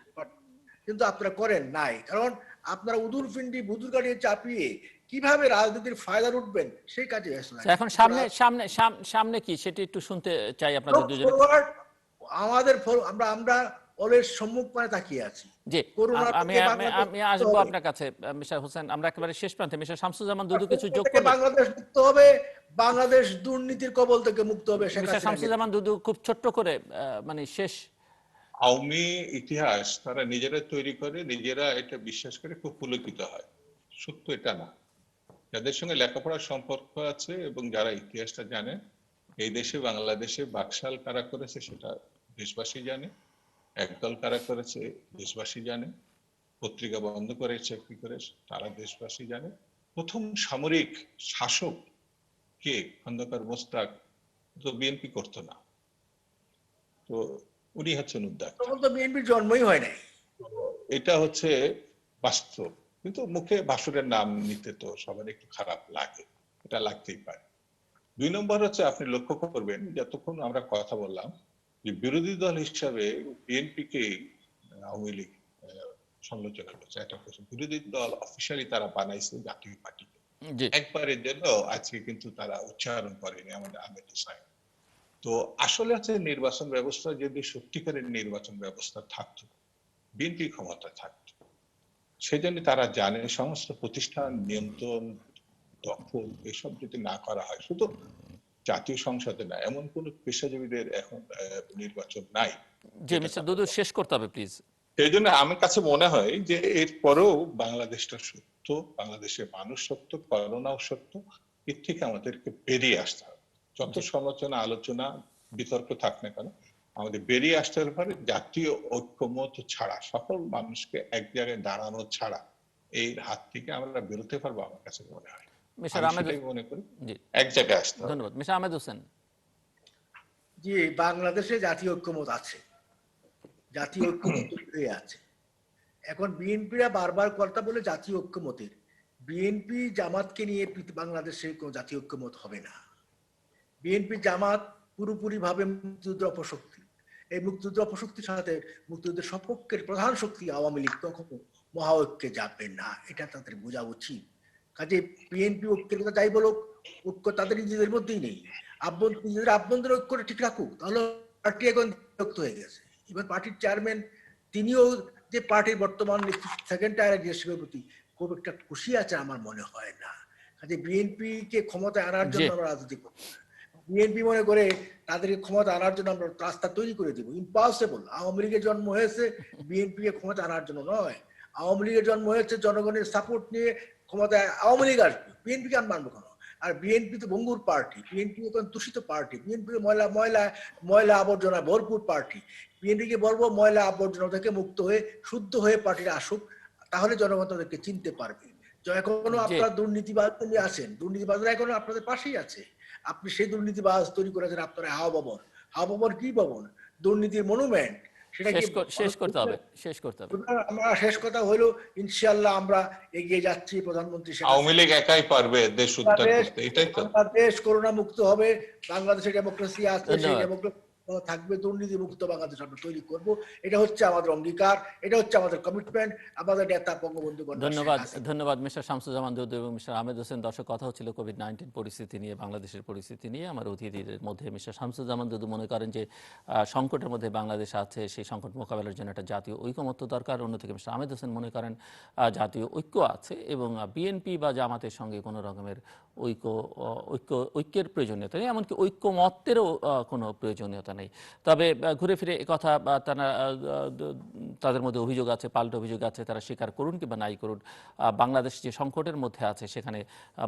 কিন্তু আপনারা করেন নাই। কারণ আপনারা উদুর পিন্ডি বুদুর গাড়ি চাপিয়ে কিভাবে রাজনীতির ফায়দা উঠবেন সেই কাজে ব্যস্ত। এখন সামনে সামনে সামনে কি সেটা একটু শুনতে চাই আপনাদের দুজনে। আমাদের আমরা অলওয়েজ সম্মুখ মানে তাকিয়ে আছি। জি, আমি আসবো আপনার কাছে মিস্টার হোসেন। আমরা একেবারে শেষ প্রান্তে। মিস্টার শামসুজ্জামান দুদু কিছু যোগ করবেন? বাংলাদেশ মুক্ত হবে, বাংলাদেশ দুর্নীতির কবল থেকে মুক্ত হবে। মিস্টার শামসুজ্জামান দুদু খুব ছোট্ট করে মানে শেষ। আওয়ামী ইতিহাস তারা নিজেরা তৈরি করে, নিজেরা এটা বিশ্বাস করে খুব পুলকিত হয়। সত্য এটা না। যাদের সঙ্গে লেখাপড়ার সম্পর্ক আছে এবং যারা ইতিহাসটা জানে, এই দেশে বাংলাদেশে বাকশাল কারা করেছে সেটা দেশবাসী জানে, একদল কারা করেছে দেশবাসী জানে, পত্রিকা বন্ধ করেছে কি করে তারা দেশবাসী জানে। প্রথম সামরিক শাসক কে? খন্দকার মোস্তাক তো বিএনপি করতো না, তো উনি হচ্ছেন উদ্যোক্তা। তখন তো বিএনপির জন্মই হয় নাই। এটা হচ্ছে বাস্তব। কিন্তু মুখে বাসুরের নাম নিতে তো সবার একটু খারাপ লাগে, এটা লাগতেই পারে। 2 নম্বর হচ্ছে আপনি লক্ষ্য করবেন যতক্ষণ আমরা কথা বললাম যে বিরোধী দল হিসাবে বিএনপি কে আওয়ামী লীগ সমালোচনা করছে। একটা বিরোধী দল অফিসিয়ালি তারা বানাইছে জাতীয় পার্টিকে, একবারের জন্য আজকে কিন্তু তারা উচ্চারণ করেনি আমাদের আহমেদ হোসেন। তো আসলে হচ্ছে নির্বাচন ব্যবস্থা যদি সত্যিকারের নির্বাচন ব্যবস্থা থাকতো, বিএনপি ক্ষমতা থাকতো, সেজন্য তারা জানে সমস্ত প্রতিষ্ঠান নিয়ন্ত্রণ দখল এসব যদি না করা হয়, শুধু জাতীয় সংসদে না, এমন কোন পেশাজীবীদের এখন নির্বাচন নাই। জি মিস্টার দুদু শেষ করতে হবে প্লিজ। সেই জন্য আমার কাছে মনে হয় যে এরপরেও বাংলাদেশটা সত্য, বাংলাদেশের মানুষ সত্য, করোনাও সত্য, এর থেকে আমাদেরকে বেরিয়ে আসতে হবে। যত সমালোচনা আলোচনা বিতর্ক থাক না কেন, আমাদের বেরিয়ে আসতে হবে। জাতীয় ঐক্যমত ছাড়া, সকল মানুষকে এক জায়গায় দাঁড়ানো ছাড়া এই হাত থেকে আমরা বেরোতে পারবো আমার কাছে মনে হয়। মিস্টার আহমেদ মনে করি এক জায়গায় আসতে হবে। ধন্যবাদ। মিস্টার আহমেদ হোসেন। জি, বাংলাদেশে জাতীয় ঐক্যমত আছে, জাতীয় ঐক্যমত হয়ে আছে। এখন বিএনপিরা বারবার কথা বলে জাতীয় ঐক্যমতের, বিএনপি জামাতকে নিয়ে বাংলাদেশে কোনো জাতীয় ঐক্যমত হবে না। বিএনপি জামাত পুরোপুরি ভাবে মুক্তিযুদ্ধের অপশক্তি। এই মুক্তিযুদ্ধের অপশক্তির সাথে মুক্তিযুদ্ধের সপক্ষের প্রধান শক্তি আওয়ামী লীগ কখনো মহা ঐক্যে যাবে না, এটা তাদের বোঝা উচিত। কাজে বিএনপি ঐক্যের কথা যাই বলুক, ঐক্য তাদের নিজেদের মধ্যেই নেই। নিজেদের আভ্যন্তরীণ ঐক্যটা ঠিক রাখুক, তাহলে পার্টি এখন বিরক্ত হয়ে গেছে। এবার পার্টির চেয়ারম্যান তিনিও যে পার্টির বর্তমান সেকেন্ড টায়ার লিডারশিপের প্রতি খুব একটা খুশি আছে আমার মনে হয় না। কাজে বিএনপি কে ক্ষমতায় আনার জন্য আমরা রাজনীতি করব না। বিএনপি মনে করে তাদেরকে ক্ষমতা আনার জন্য আমরা রাস্তা তৈরি করে দিব, ইম্পসিবল। আওয়ামী লীগের জন্ম হয়েছে বিএনপি কে ক্ষমতা আনার জন্য নয়, আওয়ামী লীগের জন্ম হয়েছে জনগণের সাপোর্ট নিয়ে ক্ষমতায় আওয়ামী লীগ আসবে, বিএনপি কে মানবো কেন? আর বিএনপি তো ভঙ্গুর পার্টি, বিএনপি তো দূষিত পার্টি, বিএনপি ময়লা ময়লা ময়লা আবর্জনা ভরপুর পার্টি। বিএনপিকে বলবো ময়লা আবর্জনা থেকে মুক্ত হয়ে শুদ্ধ হয়ে পার্টিটা আসুক, তাহলে জনগণ তাদেরকে চিনতে পারবে। এখনো জি আপনারা দুর্নীতিবাজ নিয়ে আসেন, দুর্নীতিবাজরা এখনো আপনাদের পাশেই আছে। আপনি সেই দুর্নীতিবাজ তৈরি করেছেন আপনার হাওয়া ভবন। হাওয়া ভবন কি ভবন? দুর্নীতির মনুমেন্ট। সেটা কি শেষ করতে হবে, শেষ করতে হবে। আমরা শেষ কথা হলো ইনশাআল্লাহ আমরা এগিয়ে যাচ্ছি প্রধানমন্ত্রী শেখ আওয়ামী লীগ একাই পারবে দেশ উদ্ধার করতে, এটাই তো। বাংলাদেশ করোনা মুক্ত হবে, বাংলাদেশে ডেমোক্রেসি আছে, সেই ধন্যবাদ। ডেমোক্রেসি থাকবে, দুর্নীতি মুক্ত বাংলাদেশ আমরা তৈরি করব। এটা হচ্ছে আমাদের অঙ্গীকার, এটা হচ্ছে আমাদের কমিটমেন্ট, আমাদের নেতা বঙ্গবন্ধু কন্যা শেখ ধন্যবাদ, হাসিনা। ধন্যবাদ মিস্টার শামসুজ্জামান দুদু এবং মিস্টার আহমেদ হোসেন। দর্শক, কথা হচ্ছিল কোভিড-19 পরিস্থিতি নিয়ে, বাংলাদেশের পরিস্থিতি নিয়ে। আমার অতিথিদের মধ্যে মিস্টার শামসুজ্জামান দুদু মনে করেন যে সংকটের মধ্যে বাংলাদেশ আছে, সেই সংকট মোকাবেলার জন্য একটা জাতীয় ঐকমত্য দরকার। অন্যদিকে মিস্টার আহমেদ হোসেন মনে করেন জাতীয় ঐক্য আছে এবং বিএনপি বা জামাতের সঙ্গে কোনো রকমের ঐক্যের প্রয়োজনীয়তা নেই, এমনকি ঐক্যমত্যেরও কোনো প্রয়োজনীয়তা নেই। তবে ঘুরে ফিরে কথা তাদের মধ্যে অভিযোগ আছে, পাল্টা অভিযোগ আছে, তারা স্বীকার করুন কিংবা নাই করুন, বাংলাদেশ যে সংকটের মধ্যে আছে সেখানে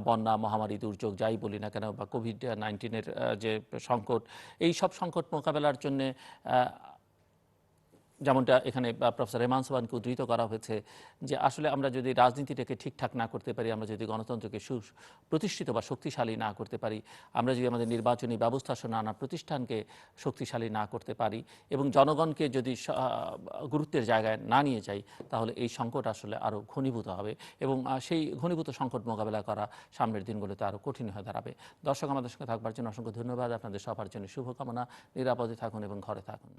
বন্যা, মহামারী, দুর্যোগ যাই বলি না কেন, বা কোভিড-19 যে সংকট, এই সব সংকট মোকাবেলার জন্য যেমনটা এখানে প্রফেসর রেহমান সোবহানকে উদ্ধৃত করা হয়েছে যে আসলে আমরা যদি রাজনীতিটাকে ঠিকঠাক না করতে পারি, আমরা যদি গণতন্ত্রকে প্রতিষ্ঠিত বা শক্তিশালী না করতে পারি, আমরা যদি আমাদের নির্বাচনী ব্যবস্থা সহ নানা প্রতিষ্ঠানকে শক্তিশালী না করতে পারি এবং জনগণকে যদি গুরুত্বের জায়গায় না নিয়ে যাই, তাহলে এই সংকট আসলে আরও ঘনীভূত হবে এবং সেই ঘনীভূত সংকট মোকাবেলা করা সামনের দিনগুলোতে আরও কঠিন হয়ে দাঁড়াবে। দর্শক, আমাদের সঙ্গে থাকবার জন্য অসংখ্য ধন্যবাদ। আপনাদের সবার জন্য শুভকামনা। নিরাপদে থাকুন এবং ঘরে থাকুন।